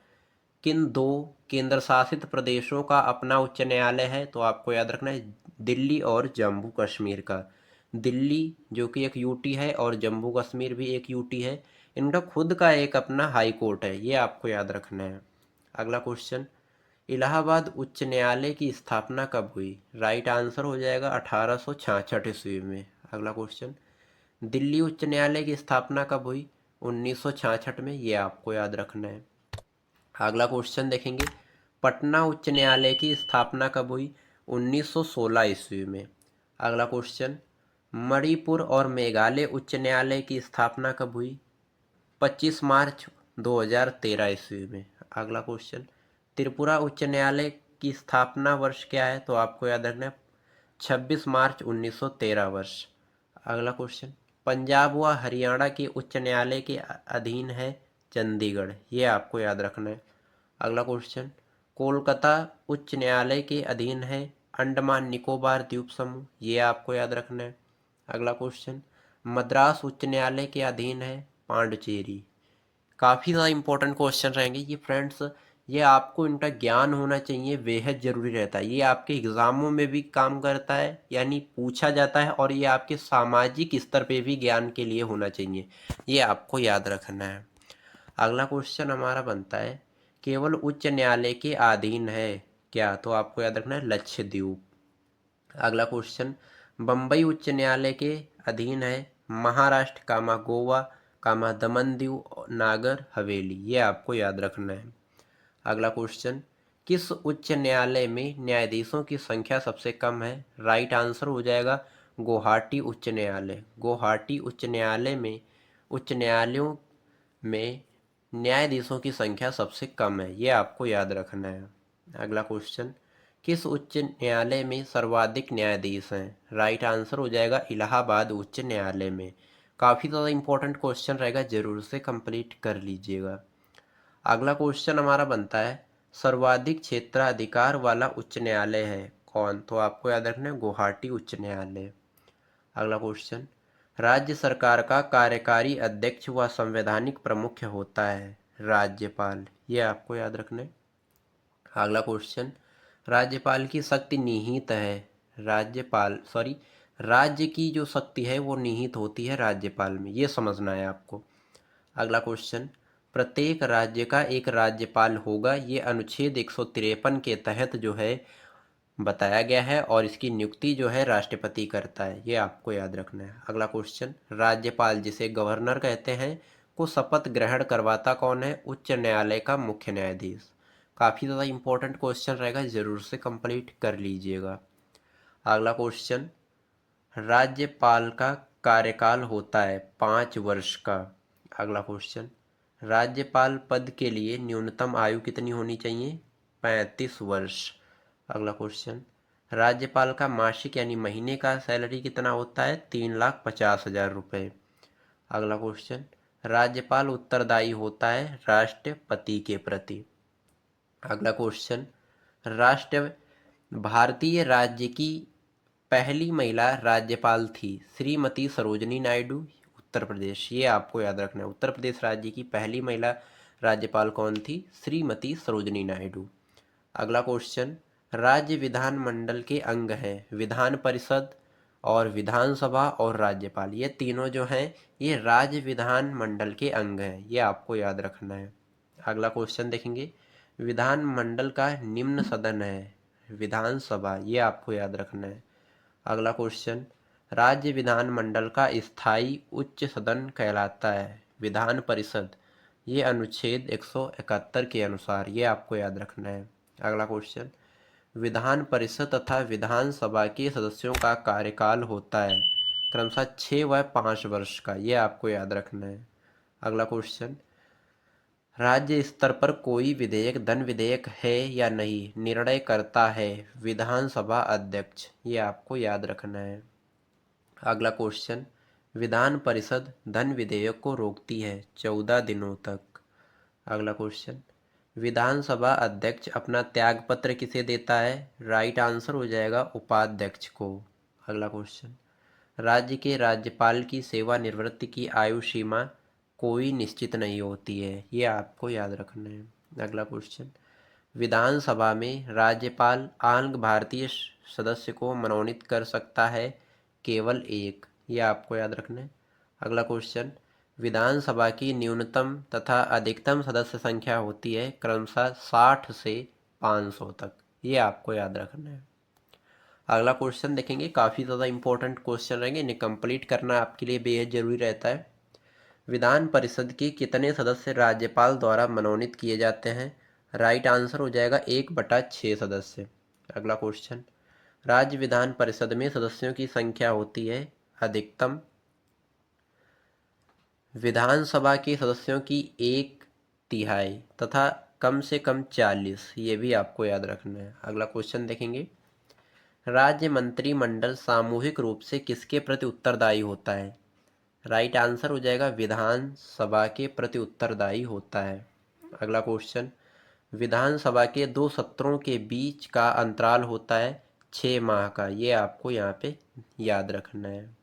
किन दो केंद्र शासित प्रदेशों का अपना उच्च न्यायालय है? तो आपको याद रखना है दिल्ली और जम्मू कश्मीर का। दिल्ली जो कि एक यूटी है और जम्मू कश्मीर भी एक यूटी है, इनका खुद का एक अपना हाई कोर्ट है। ये आपको याद रखना है। अगला क्वेश्चन, इलाहाबाद उच्च न्यायालय की स्थापना कब हुई? राइट आंसर हो जाएगा 1866 ईस्वी में। अगला क्वेश्चन, दिल्ली उच्च न्यायालय की स्थापना कब हुई? 1966 में। ये आपको याद रखना है। अगला क्वेश्चन देखेंगे, पटना उच्च न्यायालय की स्थापना कब हुई? 1916 ईस्वी में। अगला क्वेश्चन, मणिपुर और मेघालय उच्च न्यायालय की स्थापना कब हुई? 25 मार्च 2013 ईस्वी में। अगला क्वेश्चन, त्रिपुरा उच्च न्यायालय की स्थापना वर्ष क्या है? तो आपको याद रखना है 26 मार्च 1913 वर्ष। अगला क्वेश्चन, पंजाब व हरियाणा के उच्च न्यायालय के अधीन है चंडीगढ़, ये आपको याद रखना है। अगला क्वेश्चन, कोलकाता उच्च न्यायालय के अधीन है अंडमान निकोबार द्वीप समूह, ये आपको याद रखना है। अगला क्वेश्चन, मद्रास उच्च न्यायालय के अधीन है पांडिचेरी। काफ़ी ज़्यादा इंपॉर्टेंट क्वेश्चन रहेंगे ये फ्रेंड्स, ये आपको इनका ज्ञान होना चाहिए, बेहद ज़रूरी रहता है। ये आपके एग्ज़ामों में भी काम करता है, यानी पूछा जाता है, और ये आपके सामाजिक स्तर पे भी ज्ञान के लिए होना चाहिए, ये आपको याद रखना है। अगला क्वेश्चन हमारा बनता है, केवल उच्च न्यायालय के अधीन है क्या, तो आपको याद रखना है लक्षद्वीप। अगला क्वेश्चन, बम्बई उच्च न्यायालय के अधीन है महाराष्ट्र कामा गोवा कामा दमन दीव नागर हवेली, ये आपको याद रखना है। अगला क्वेश्चन, किस उच्च न्यायालय में न्यायाधीशों की संख्या सबसे कम है, राइट आंसर हो जाएगा गुवाहाटी उच्च न्यायालय। गुवाहाटी उच्च न्यायालय में उच्च न्यायालयों में न्यायाधीशों की संख्या सबसे कम है, ये आपको याद रखना है। अगला क्वेश्चन, किस उच्च न्यायालय में सर्वाधिक न्यायाधीश हैं, राइट आंसर हो जाएगा इलाहाबाद उच्च न्यायालय में। काफ़ी ज़्यादा इंपॉर्टेंट क्वेश्चन रहेगा, जरूर से कंप्लीट कर लीजिएगा। अगला क्वेश्चन हमारा बनता है, सर्वाधिक क्षेत्राधिकार वाला उच्च न्यायालय है कौन, तो आपको याद रखना है गुवाहाटी उच्च न्यायालय। अगला क्वेश्चन, राज्य सरकार का कार्यकारी अध्यक्ष व संवैधानिक प्रमुख होता है राज्यपाल, ये आपको याद रखना है। अगला क्वेश्चन, राज्यपाल की शक्ति निहित है, राज्य की जो शक्ति है वो निहित होती है राज्यपाल में, ये समझना है आपको। अगला क्वेश्चन, प्रत्येक राज्य का एक राज्यपाल होगा, ये अनुच्छेद 153 के तहत जो है बताया गया है, और इसकी नियुक्ति जो है राष्ट्रपति करता है, ये आपको याद रखना है। अगला क्वेश्चन, राज्यपाल जिसे गवर्नर कहते हैं को शपथ ग्रहण करवाता कौन है, उच्च न्यायालय का मुख्य न्यायाधीश। काफ़ी ज़्यादा इंपॉर्टेंट क्वेश्चन रहेगा, ज़रूर से कंप्लीट कर लीजिएगा। अगला क्वेश्चन, राज्यपाल का कार्यकाल होता है 5 वर्ष का। अगला क्वेश्चन, राज्यपाल पद के लिए न्यूनतम आयु कितनी होनी चाहिए, 35 वर्ष। अगला क्वेश्चन, राज्यपाल का मासिक यानी महीने का सैलरी कितना होता है, 3,50,000 रुपये। अगला क्वेश्चन, राज्यपाल उत्तरदायी होता है राष्ट्रपति के प्रति। अगला क्वेश्चन, राष्ट्र भारतीय राज्य की पहली महिला राज्यपाल थी श्रीमती सरोजनी नायडू, उत्तर प्रदेश, ये आपको याद रखना है। उत्तर प्रदेश राज्य की पहली महिला राज्यपाल कौन थी, श्रीमती सरोजनी नायडू। अगला क्वेश्चन, राज्य विधानमंडल के अंग हैं विधान परिषद और विधानसभा और राज्यपाल, ये तीनों जो हैं ये राज्य विधानमंडल के अंग हैं, ये आपको याद रखना है। अगला क्वेश्चन देखेंगे, विधानमंडल का निम्न सदन है विधानसभा, ये आपको याद रखना है। अगला क्वेश्चन, राज्य विधानमंडल का स्थायी उच्च सदन कहलाता है विधान परिषद, ये अनुच्छेद 171 के अनुसार, ये आपको याद रखना है। अगला क्वेश्चन, विधान परिषद तथा विधानसभा के सदस्यों का कार्यकाल होता है क्रमशः 6 व 5 वर्ष का, ये आपको याद रखना है। अगला क्वेश्चन, राज्य स्तर पर कोई विधेयक धन विधेयक है या नहीं, निर्णय करता है विधानसभा अध्यक्ष, ये आपको याद रखना है। अगला क्वेश्चन, विधान परिषद धन विधेयक को रोकती है 14 दिनों तक। अगला क्वेश्चन, विधानसभा अध्यक्ष अपना त्यागपत्र किसे देता है, राइट आंसर हो जाएगा उपाध्यक्ष को। अगला क्वेश्चन, राज्य के राज्यपाल की सेवानिवृत्ति की आयु सीमा कोई निश्चित नहीं होती है, ये आपको याद रखना है। अगला क्वेश्चन, विधानसभा में राज्यपाल आंग भारतीय सदस्य को मनोनीत कर सकता है केवल एक, ये आपको याद रखना है। अगला क्वेश्चन, विधानसभा की न्यूनतम तथा अधिकतम सदस्य संख्या होती है क्रमशः 60 से 500 तक, ये आपको याद रखना है। अगला क्वेश्चन देखेंगे, काफ़ी ज़्यादा इंपॉर्टेंट क्वेश्चन रहेंगे, इन्हें कंप्लीट करना आपके लिए बेहद ज़रूरी रहता है। विधान परिषद के कितने सदस्य राज्यपाल द्वारा मनोनीत किए जाते हैं, राइट आंसर हो जाएगा 1/6 सदस्य। अगला क्वेश्चन, राज्य विधान परिषद में सदस्यों की संख्या होती है अधिकतम विधानसभा के सदस्यों की 1/3 तथा कम से कम 40, ये भी आपको याद रखना है। अगला क्वेश्चन देखेंगे, राज्य मंत्रिमंडल सामूहिक रूप से किसके प्रति उत्तरदायी होता है, राइट आंसर हो जाएगा विधानसभा के प्रति उत्तरदायी होता है। अगला क्वेश्चन, विधानसभा के दो सत्रों के बीच का अंतराल होता है 6 माह का। ये आपको यहाँ पे याद रखना है।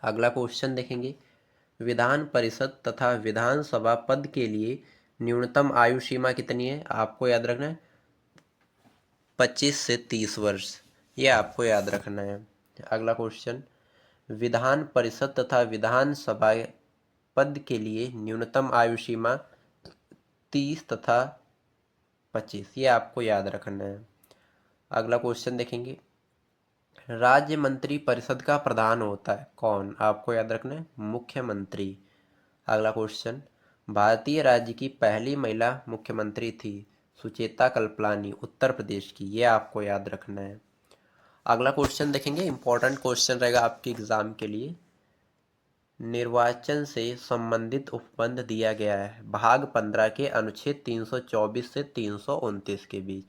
अगला क्वेश्चन देखेंगे, विधान परिषद तथा विधानसभा पद के लिए न्यूनतम आयु सीमा कितनी है? आपको याद रखना है 25 से 30 वर्ष। ये आपको याद रखना है। अगला क्वेश्चन, विधान परिषद तथा विधानसभा पद के लिए न्यूनतम आयु सीमा 30 तथा 25। ये आपको याद रखना है। अगला क्वेश्चन देखेंगे, राज्य मंत्री परिषद का प्रधान होता है कौन? आपको याद रखना है मुख्यमंत्री। अगला क्वेश्चन, भारतीय राज्य की पहली महिला मुख्यमंत्री थी सुचेता कल्पलानी, उत्तर प्रदेश की। ये आपको याद रखना है। अगला क्वेश्चन देखेंगे, इंपॉर्टेंट क्वेश्चन रहेगा आपके एग्जाम के लिए। निर्वाचन से संबंधित उपबंध दिया गया है भाग 15 के अनुच्छेद 324 से 329 के बीच।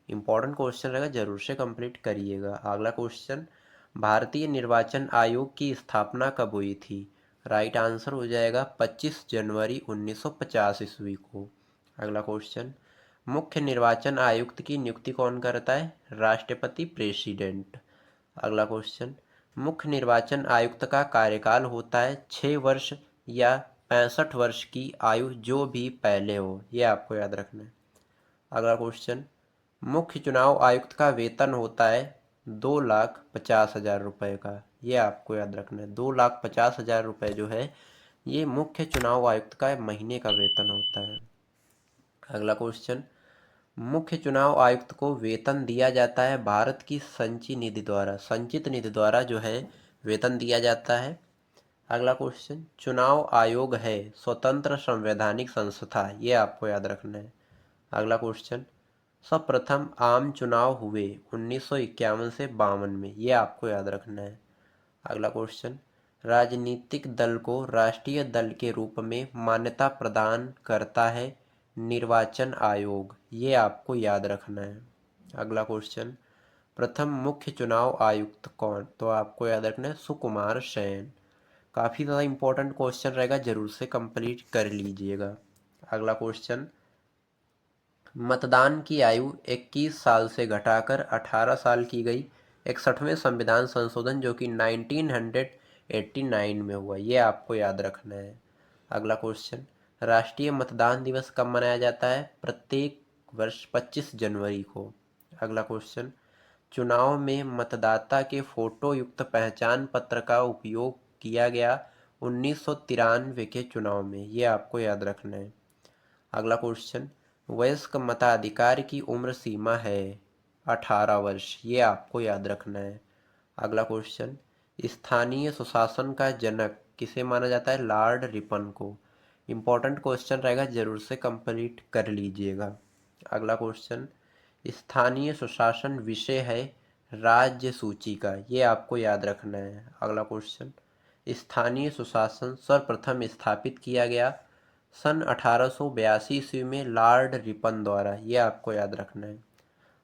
इंपॉर्टेंट क्वेश्चन रहेगा, जरूर से कंप्लीट करिएगा। अगला क्वेश्चन, भारतीय निर्वाचन आयोग की स्थापना कब हुई थी? राइट आंसर हो जाएगा 25 जनवरी 1950 ईस्वी को। अगला क्वेश्चन, मुख्य निर्वाचन आयुक्त की नियुक्ति कौन करता है? राष्ट्रपति, प्रेसिडेंट। अगला क्वेश्चन, मुख्य निर्वाचन आयुक्त का कार्यकाल होता है 6 वर्ष या 65 वर्ष की आयु जो भी पहले हो। ये आपको याद रखना है। अगला क्वेश्चन, मुख्य चुनाव आयुक्त का वेतन होता है 2,50,000 रुपये का। ये आपको याद रखना है। 2,50,000 रुपये जो है ये मुख्य चुनाव आयुक्त का महीने का वेतन होता है। अगला क्वेश्चन, मुख्य चुनाव आयुक्त को वेतन दिया जाता है भारत की संचित निधि द्वारा। संचित निधि द्वारा जो है वेतन दिया जाता है। अगला क्वेश्चन, चुनाव आयोग है स्वतंत्र संवैधानिक संस्था। ये आपको याद रखना है। अगला क्वेश्चन, सर्वप्रथम आम चुनाव हुए 1951 से 52 में। ये आपको याद रखना है। अगला क्वेश्चन, राजनीतिक दल को राष्ट्रीय दल के रूप में मान्यता प्रदान करता है निर्वाचन आयोग। ये आपको याद रखना है। अगला क्वेश्चन, प्रथम मुख्य चुनाव आयुक्त कौन? तो आपको याद रखना है सुकुमार सेन। काफ़ी ज़्यादा इंपॉर्टेंट क्वेश्चन रहेगा, जरूर से कंप्लीट कर लीजिएगा। अगला क्वेश्चन, मतदान की आयु 21 साल से घटाकर 18 साल की गई 61वें संविधान संशोधन जो कि 1989 में हुआ। ये आपको याद रखना है। अगला क्वेश्चन, राष्ट्रीय मतदान दिवस कब मनाया जाता है? प्रत्येक वर्ष 25 जनवरी को। अगला क्वेश्चन, चुनाव में मतदाता के फोटो युक्त पहचान पत्र का उपयोग किया गया 1993 के चुनाव में। ये आपको याद रखना है। अगला क्वेश्चन, वयस्क मताधिकार की उम्र सीमा है 18 वर्ष। ये आपको याद रखना है। अगला क्वेश्चन, स्थानीय सुशासन का जनक किसे माना जाता है? लॉर्ड रिपन को। इंपॉर्टेंट क्वेश्चन रहेगा, जरूर से कंप्लीट कर लीजिएगा। अगला क्वेश्चन, स्थानीय सुशासन विषय है राज्य सूची का। ये आपको याद रखना है। अगला क्वेश्चन, स्थानीय सुशासन सर्वप्रथम स्थापित किया गया सन 1882 ईस्वी में लॉर्ड रिपन द्वारा। ये आपको याद रखना है।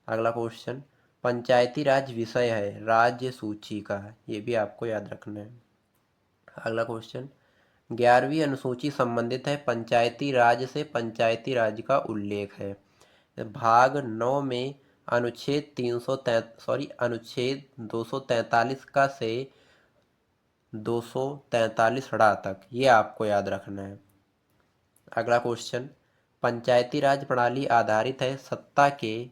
अगला क्वेश्चन, पंचायती राज विषय है राज्य सूची का। ये भी आपको याद रखना है। अगला क्वेश्चन, 11वीं अनुसूची संबंधित है पंचायती राज से। पंचायती राज का उल्लेख है भाग 9 में अनुच्छेद 243 का से 243 हड़ा तक। ये आपको याद रखना है। अगला क्वेश्चन, पंचायती राज प्रणाली आधारित है सत्ता के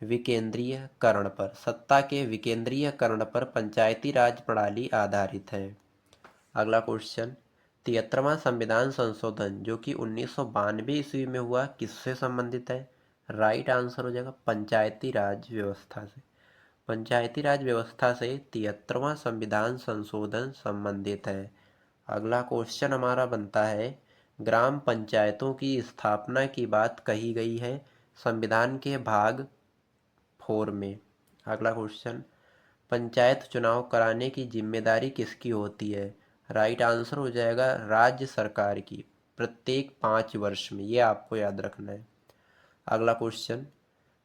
विकेंद्रीयकरण पर। सत्ता के विकेंद्रीयकरण पर पंचायती राज प्रणाली आधारित है। अगला क्वेश्चन, 73वां संविधान संशोधन जो कि 1992 ईस्वी में हुआ किससे संबंधित है? राइट आंसर हो जाएगा पंचायती राज व्यवस्था से। पंचायती राज व्यवस्था से 73वां संविधान संशोधन संबंधित है। अगला क्वेश्चन हमारा बनता है, ग्राम पंचायतों की स्थापना की बात कही गई है संविधान के भाग 4 में। अगला क्वेश्चन, पंचायत चुनाव कराने की जिम्मेदारी किसकी होती है? राइट आंसर हो जाएगा राज्य सरकार की प्रत्येक 5 वर्ष में। ये आपको याद रखना है। अगला क्वेश्चन,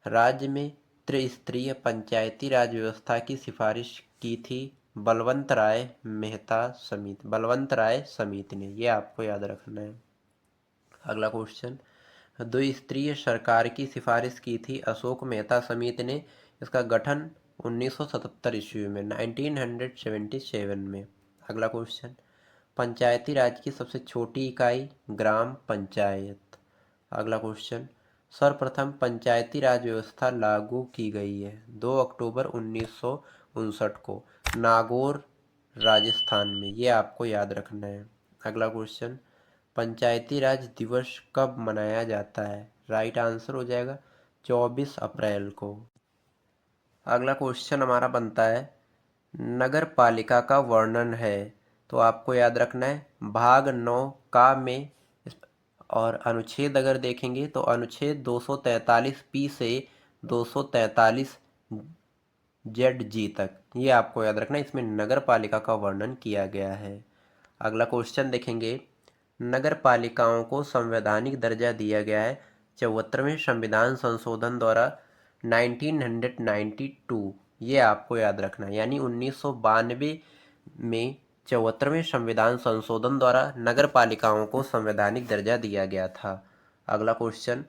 राज्य में त्रिस्तरीय पंचायती राज व्यवस्था की सिफारिश की थी बलवंत राय मेहता समिति, बलवंत राय समिति ने, ये आपको याद रखना है। अगला क्वेश्चन, द्विस्तरीय सरकार की सिफारिश की थी अशोक मेहता समिति ने, इसका गठन 1977 ईस्वी में, 1977 में। अगला क्वेश्चन, पंचायती राज की सबसे छोटी इकाई ग्राम पंचायत। अगला क्वेश्चन, सर्वप्रथम पंचायती राज व्यवस्था लागू की गई है 2 अक्टूबर 1959 को नागौर राजस्थान में, ये आपको याद रखना है। अगला क्वेश्चन, पंचायती राज दिवस कब मनाया जाता है? राइट आंसर हो जाएगा 24 अप्रैल को। अगला क्वेश्चन हमारा बनता है, नगर पालिका का वर्णन है, तो आपको याद रखना है भाग 9 का में, और अनुच्छेद अगर देखेंगे तो अनुच्छेद 243 पी से 243 जेड जी तक, ये आपको याद रखना है, इसमें नगर पालिका का वर्णन किया गया है। अगला क्वेश्चन देखेंगे, नगर पालिकाओं को संवैधानिक दर्जा दिया गया है 74वें संविधान संशोधन द्वारा 1992, ये आपको याद रखना है, यानी 1992 में 74वें संविधान संशोधन द्वारा नगर पालिकाओं को संवैधानिक दर्जा दिया गया था। अगला क्वेश्चन,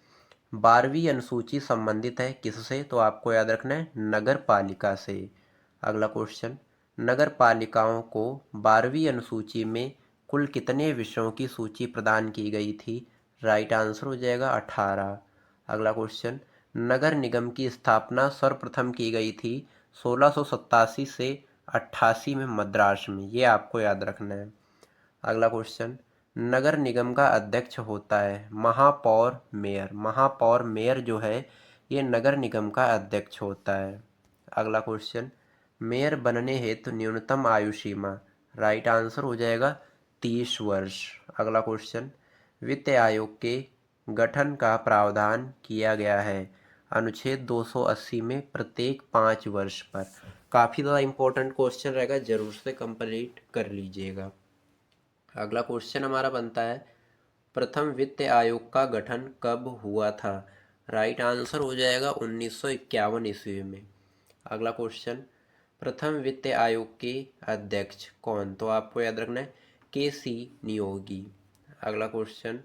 12वीं अनुसूची संबंधित है किससे? तो आपको याद रखना है नगर पालिका से। अगला क्वेश्चन, नगर पालिकाओं को 12वीं अनुसूची में कुल कितने विषयों की सूची प्रदान की गई थी? राइट आंसर हो जाएगा 18। अगला क्वेश्चन, नगर निगम की स्थापना सर्वप्रथम की गई थी 1687 से 88 में मद्रास में, ये आपको याद रखना है। अगला क्वेश्चन, नगर निगम का अध्यक्ष होता है महापौर मेयर, महापौर मेयर जो है ये नगर निगम का अध्यक्ष होता है। अगला क्वेश्चन, मेयर बनने हेतु न्यूनतम आयु सीमा, राइट आंसर हो जाएगा 30 वर्ष। अगला क्वेश्चन, वित्त आयोग के गठन का प्रावधान किया गया है अनुच्छेद 280 में प्रत्येक 5 वर्ष पर। काफ़ी ज़्यादा इंपॉर्टेंट क्वेश्चन रहेगा, जरूर से कंप्लीट कर लीजिएगा। अगला क्वेश्चन हमारा बनता है, प्रथम वित्त आयोग का गठन कब हुआ था? राइट आंसर हो जाएगा 1951 ईस्वी में। अगला क्वेश्चन, प्रथम वित्त आयोग के अध्यक्ष कौन? तो आपको याद रखना है के.सी. नियोगी। अगला क्वेश्चन,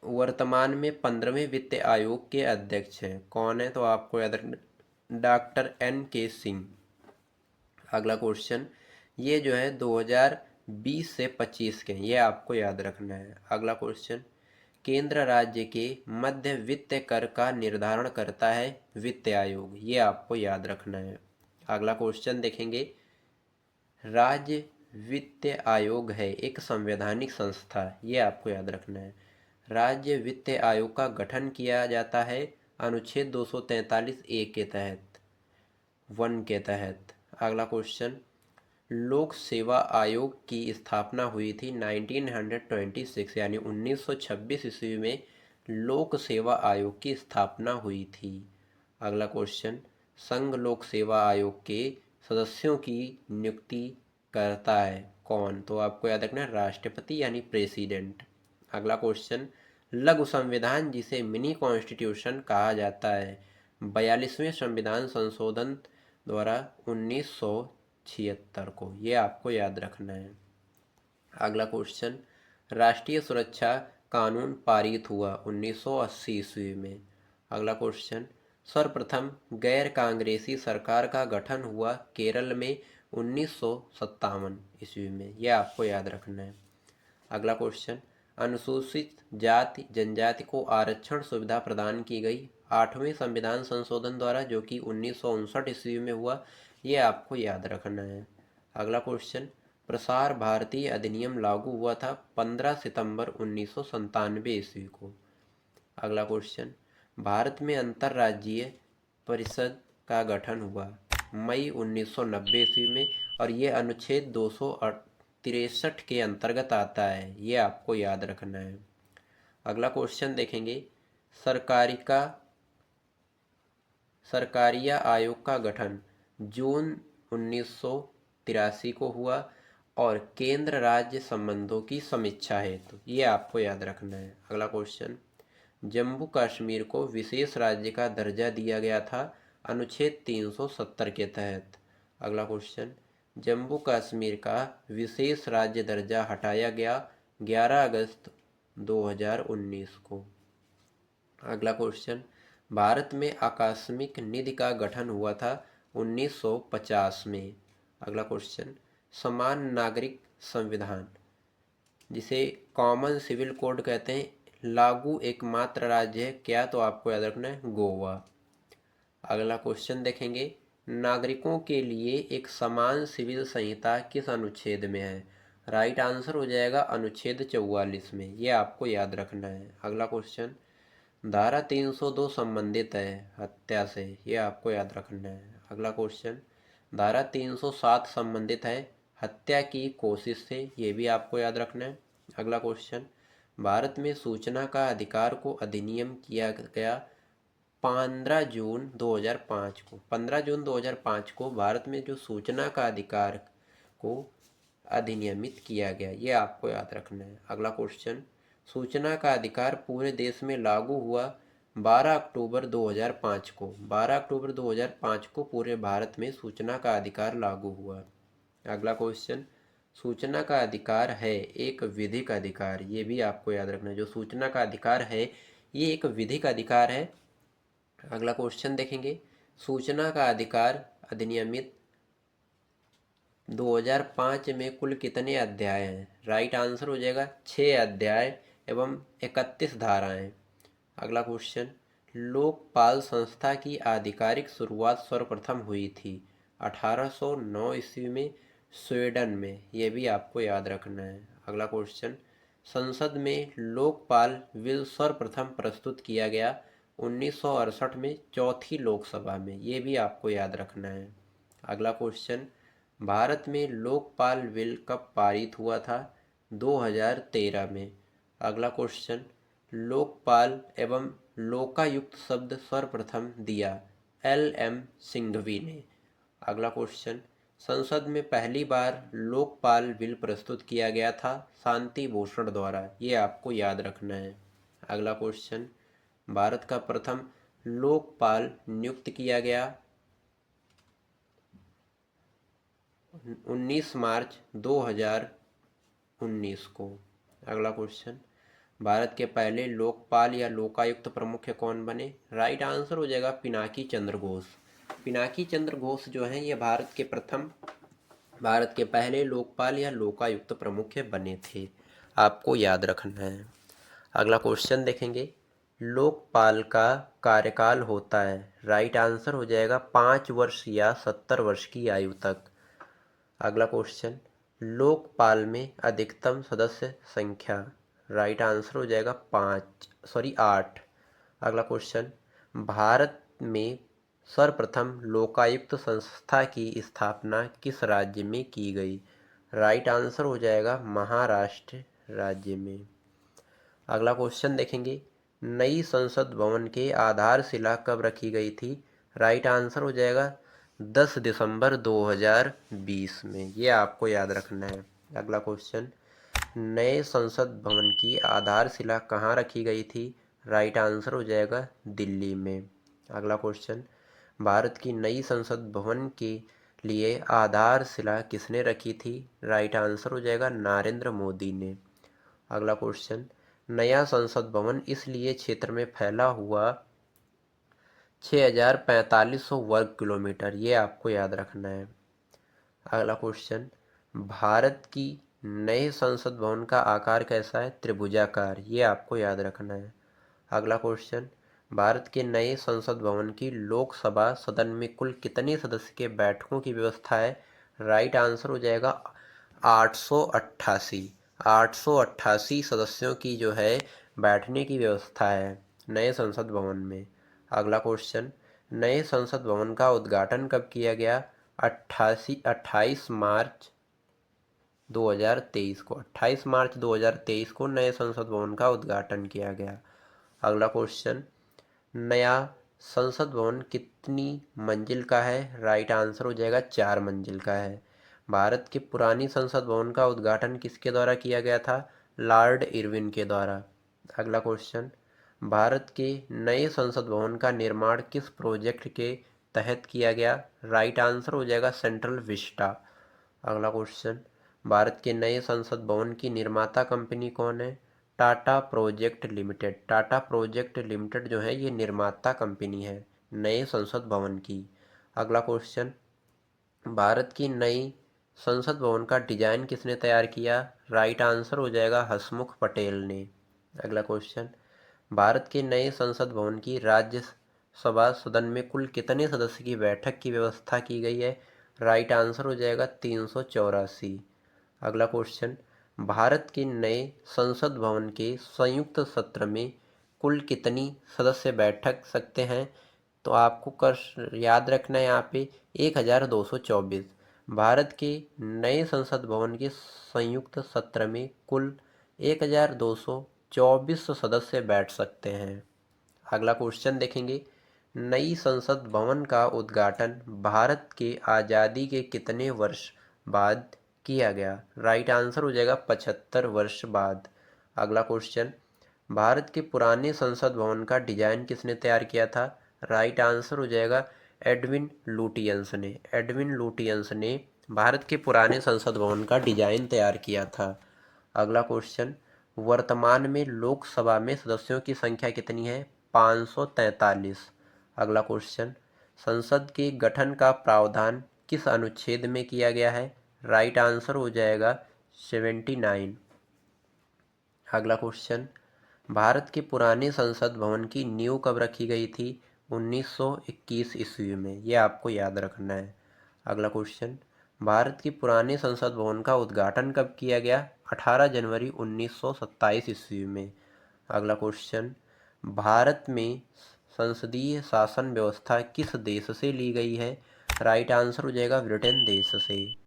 वर्तमान में 15वें वित्त आयोग के अध्यक्ष हैं कौन है? तो आपको याद रखना डॉक्टर N.K. सिंह। अगला क्वेश्चन, ये जो है 2020 से 25 के, ये आपको याद रखना है। अगला क्वेश्चन, केंद्र राज्य के मध्य वित्त कर का निर्धारण करता है वित्त आयोग, ये आपको याद रखना है। अगला क्वेश्चन देखेंगे, राज्य वित्त आयोग है एक संवैधानिक संस्था, ये आपको याद रखना है। राज्य वित्त आयोग का गठन किया जाता है अनुच्छेद 243 ए के तहत, 1 के तहत। अगला क्वेश्चन, लोक सेवा आयोग की स्थापना हुई थी 1926 यानी 1926 ईस्वी में लोक सेवा आयोग की स्थापना हुई थी। अगला क्वेश्चन, संघ लोक सेवा आयोग के सदस्यों की नियुक्ति करता है कौन? तो आपको याद रखना है राष्ट्रपति यानी प्रेसिडेंट। अगला क्वेश्चन, लघु संविधान जिसे मिनी कॉन्स्टिट्यूशन कहा जाता है 42वें संविधान संशोधन द्वारा 1976 को, ये आपको याद रखना है। अगला क्वेश्चन, राष्ट्रीय सुरक्षा कानून पारित हुआ 1980 ईस्वी में। अगला क्वेश्चन, सर्वप्रथम गैर कांग्रेसी सरकार का गठन हुआ केरल में 1957 ईस्वी में, यह आपको याद रखना है। अगला क्वेश्चन, अनुसूचित जाति जनजाति को आरक्षण सुविधा प्रदान की गई 8वें संविधान संशोधन द्वारा जो कि 1959 ईस्वी में हुआ, ये आपको याद रखना है। अगला क्वेश्चन, प्रसार भारती अधिनियम लागू हुआ था 15 सितंबर 1997 ईस्वी को। अगला क्वेश्चन, भारत में अंतर्राज्यीय परिषद का गठन हुआ मई 1990 ईस्वी में और ये अनुच्छेद 263 के अंतर्गत आता है, ये आपको याद रखना है। अगला क्वेश्चन देखेंगे, सरकारिया आयोग का गठन जून 1983 को हुआ और केंद्र राज्य संबंधों की समीक्षा हेतु, ये आपको याद रखना है। अगला क्वेश्चन, जम्मू कश्मीर को विशेष राज्य का दर्जा दिया गया था अनुच्छेद 370 के तहत। अगला क्वेश्चन, जम्मू कश्मीर का विशेष राज्य दर्जा हटाया गया 11 अगस्त 2019 को। अगला क्वेश्चन, भारत में आकस्मिक निधि का गठन हुआ था 1950 में। अगला क्वेश्चन, समान नागरिक संविधान जिसे कॉमन सिविल कोड कहते हैं लागू एकमात्र राज्य है क्या? तो आपको याद रखना है गोवा। अगला क्वेश्चन देखेंगे, नागरिकों के लिए एक समान सिविल संहिता किस अनुच्छेद में है? राइट आंसर हो जाएगा अनुच्छेद 44 में, ये आपको याद रखना है। अगला क्वेश्चन, धारा 302 संबंधित है हत्या से, ये आपको याद रखना है। अगला क्वेश्चन, धारा 307 संबंधित है हत्या की कोशिश से, ये भी आपको याद रखना है। अगला क्वेश्चन, भारत में सूचना का अधिकार को अधिनियम किया गया 15 जून 2005 को। 15 जून 2005 को भारत में जो सूचना का अधिकार को अधिनियमित किया गया, ये आपको याद रखना है। अगला क्वेश्चन, सूचना का अधिकार पूरे देश में लागू हुआ 12 अक्टूबर 2005 को। 12 अक्टूबर 2005 को पूरे भारत में सूचना का अधिकार लागू हुआ। अगला क्वेश्चन, सूचना का अधिकार है एक विधिक अधिकार, ये भी आपको याद रखना है। जो सूचना का अधिकार है ये एक विधिक अधिकार है। अगला क्वेश्चन देखेंगे, सूचना का अधिकार अधिनियमित 2005 में कुल कितने अध्याय हैं? राइट आंसर हो जाएगा 6 अध्याय एवं 31 धाराएं। अगला क्वेश्चन, लोकपाल संस्था की आधिकारिक शुरुआत सर्वप्रथम हुई थी 1809 ईस्वी में स्वीडन में, यह भी आपको याद रखना है। अगला क्वेश्चन, संसद में लोकपाल बिल सर्वप्रथम प्रस्तुत किया गया 1968 में चौथी लोकसभा में, ये भी आपको याद रखना है। अगला क्वेश्चन, भारत में लोकपाल बिल कब पारित हुआ था? 2013 में। अगला क्वेश्चन, लोकपाल एवं लोकायुक्त शब्द सर्वप्रथम दिया LM सिंघवी ने। अगला क्वेश्चन, संसद में पहली बार लोकपाल बिल प्रस्तुत किया गया था शांति भूषण द्वारा, ये आपको याद रखना है। अगला क्वेश्चन, भारत का प्रथम लोकपाल नियुक्त किया गया 19 मार्च 2019 को। अगला क्वेश्चन, भारत के पहले लोकपाल या लोकायुक्त प्रमुख कौन बने? राइट आंसर हो जाएगा पिनाकी चंद्र घोष। पिनाकी चंद्र घोष जो हैं ये भारत के पहले लोकपाल या लोकायुक्त प्रमुख बने थे, आपको याद रखना है। अगला क्वेश्चन देखेंगे, लोकपाल का कार्यकाल होता है, राइट आंसर हो जाएगा 5 वर्ष या 70 वर्ष की आयु तक। अगला क्वेश्चन, लोकपाल में अधिकतम सदस्य संख्या, राइट आंसर हो जाएगा 8। अगला क्वेश्चन, भारत में सर्वप्रथम लोकायुक्त संस्था की स्थापना किस राज्य में की गई? राइट आंसर हो जाएगा महाराष्ट्र राज्य में। अगला क्वेश्चन देखेंगे, नई संसद भवन के आधारशिला कब रखी गई थी? राइट आंसर हो जाएगा 10 दिसंबर 2020 में, ये आपको याद रखना है। अगला क्वेश्चन, नए संसद भवन की आधारशिला कहाँ रखी गई थी? राइट आंसर हो जाएगा दिल्ली में। अगला क्वेश्चन, भारत की नई संसद भवन के लिए आधारशिला किसने रखी थी? राइट आंसर हो जाएगा नरेंद्र मोदी ने। अगला क्वेश्चन, नया संसद भवन इसलिए क्षेत्र में फैला हुआ 6,4500 वर्ग किलोमीटर, ये आपको याद रखना है। अगला क्वेश्चन, भारत की नए संसद भवन का आकार कैसा है? त्रिभुजाकार, ये आपको याद रखना है। अगला क्वेश्चन, भारत के नए संसद भवन की लोकसभा सदन में कुल कितने सदस्य के बैठकों की व्यवस्था है? राइट आंसर हो जाएगा 888। 888 सदस्यों की जो है बैठने की व्यवस्था है नए संसद भवन में। अगला क्वेश्चन, नए संसद भवन का उद्घाटन कब किया गया? 28 मार्च 2023 को। 28 मार्च 2023 को नए संसद भवन का उद्घाटन किया गया। अगला क्वेश्चन, नया संसद भवन कितनी मंजिल का है? राइट आंसर हो जाएगा 4 मंजिल का है। भारत की पुरानी संसद भवन का उद्घाटन किसके द्वारा किया गया था? लॉर्ड इरविन के द्वारा। अगला क्वेश्चन, भारत के नए संसद भवन का निर्माण किस प्रोजेक्ट के तहत किया गया? राइट आंसर हो जाएगा सेंट्रल विस्टा। अगला क्वेश्चन, भारत के नए संसद भवन की निर्माता कंपनी कौन है? Tata project limited. Tata project limited जो है ये निर्माता कंपनी है नए संसद भवन की। अगला क्वेश्चन, भारत की नई संसद भवन का डिजाइन किसने तैयार किया? राइट आंसर हो जाएगा हसमुख पटेल ने। अगला क्वेश्चन, भारत के नए संसद भवन की राज्यसभा सदन में कुल कितने सदस्य की बैठक की व्यवस्था की गई है? राइट आंसर हो जाएगा 384। अगला क्वेश्चन, भारत के नए संसद भवन के संयुक्त सत्र में कुल कितनी सदस्य बैठक सकते हैं? तो आपको कर याद रखना है यहाँ पे 1224। भारत के नए संसद भवन के संयुक्त सत्र में कुल 1224 सदस्य बैठ सकते हैं। अगला क्वेश्चन देखेंगे, नई संसद भवन का उद्घाटन भारत के आज़ादी के कितने वर्ष बाद किया गया? राइट आंसर हो जाएगा 75 वर्ष बाद। अगला क्वेश्चन, भारत के पुराने संसद भवन का डिजाइन किसने तैयार किया था? राइट आंसर हो जाएगा एडविन लुटियंस ने। एडविन लुटियंस ने भारत के पुराने संसद भवन का डिजाइन तैयार किया था। अगला क्वेश्चन, वर्तमान में लोकसभा में सदस्यों की संख्या कितनी है? 543। अगला क्वेश्चन, संसद के गठन का प्रावधान किस अनुच्छेद में किया गया है? राइट आंसर हो जाएगा 79। अगला क्वेश्चन, भारत के पुराने संसद भवन की नींव कब रखी गई थी? 1921 ईस्वी में। यह आपको याद रखना है। अगला क्वेश्चन, भारत के पुराने संसद भवन का उद्घाटन कब किया गया? 18 जनवरी 1927 ईस्वी में। अगला क्वेश्चन, भारत में संसदीय शासन व्यवस्था किस देश से ली गई है? राइट आंसर हो जाएगा ब्रिटेन देश से।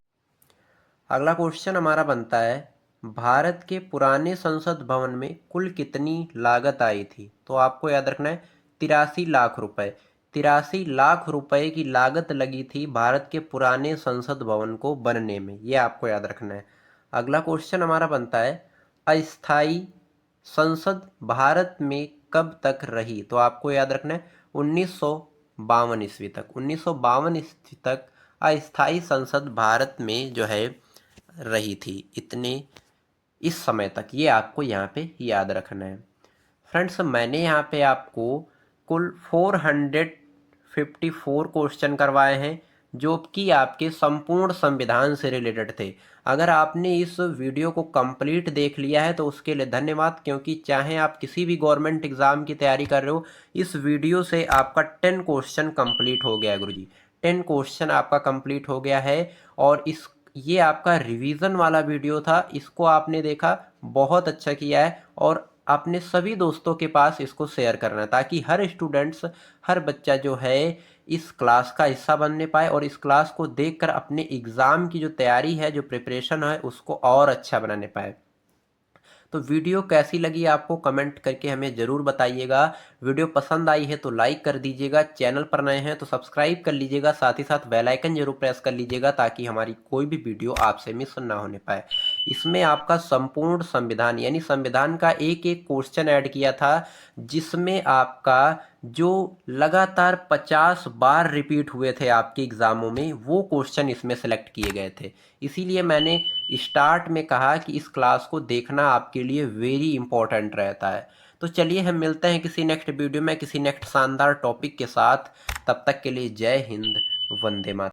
अगला क्वेश्चन हमारा बनता है, भारत के पुराने संसद भवन में कुल कितनी लागत आई थी? तो आपको याद रखना है 83 लाख रुपए। 83 लाख रुपए की लागत लगी थी भारत के पुराने संसद भवन को बनने में। ये आपको याद रखना है। अगला क्वेश्चन हमारा बनता है, अस्थाई संसद भारत में कब तक रही? तो आपको याद रखना है 1952 ईस्वी तक। 1952 ईस्वी तक अस्थाई संसद भारत में जो है रही थी। इतने इस समय तक ये आपको यहाँ पे याद रखना है। फ्रेंड्स, मैंने यहाँ पे आपको कुल 454 क्वेश्चन करवाए हैं जो कि आपके संपूर्ण संविधान से रिलेटेड थे। अगर आपने इस वीडियो को कंप्लीट देख लिया है तो उसके लिए धन्यवाद, क्योंकि चाहे आप किसी भी गवर्नमेंट एग्जाम की तैयारी कर रहे हो, इस वीडियो से आपका 10 क्वेश्चन कंप्लीट हो गया है गुरुजी। 10 क्वेश्चन आपका कंप्लीट हो गया है। और ये आपका रिवीजन वाला वीडियो था, इसको आपने देखा, बहुत अच्छा किया है। और अपने सभी दोस्तों के पास इसको शेयर करना है ताकि हर स्टूडेंट्स, हर बच्चा जो है इस क्लास का हिस्सा बनने पाए और इस क्लास को देखकर अपने एग्ज़ाम की जो तैयारी है, जो प्रिपरेशन है, उसको और अच्छा बनाने पाए। तो वीडियो कैसी लगी आपको कमेंट करके हमें ज़रूर बताइएगा। वीडियो पसंद आई है तो लाइक कर दीजिएगा, चैनल पर नए हैं तो सब्सक्राइब कर लीजिएगा, साथ ही साथ बेल आइकन जरूर प्रेस कर लीजिएगा ताकि हमारी कोई भी वीडियो आपसे मिस ना होने पाए। इसमें आपका संपूर्ण संविधान यानी संविधान का एक एक क्वेश्चन ऐड किया था, जिसमें आपका जो लगातार 50 बार रिपीट हुए थे आपके एग्जामों में, वो क्वेश्चन इसमें सेलेक्ट किए गए थे। इसीलिए मैंने स्टार्ट में कहा कि इस क्लास को देखना आपके लिए वेरी इंपॉर्टेंट रहता है। तो चलिए हम मिलते हैं किसी नेक्स्ट वीडियो में किसी नेक्स्ट शानदार टॉपिक के साथ। तब तक के लिए जय हिंद, वंदे मातरम।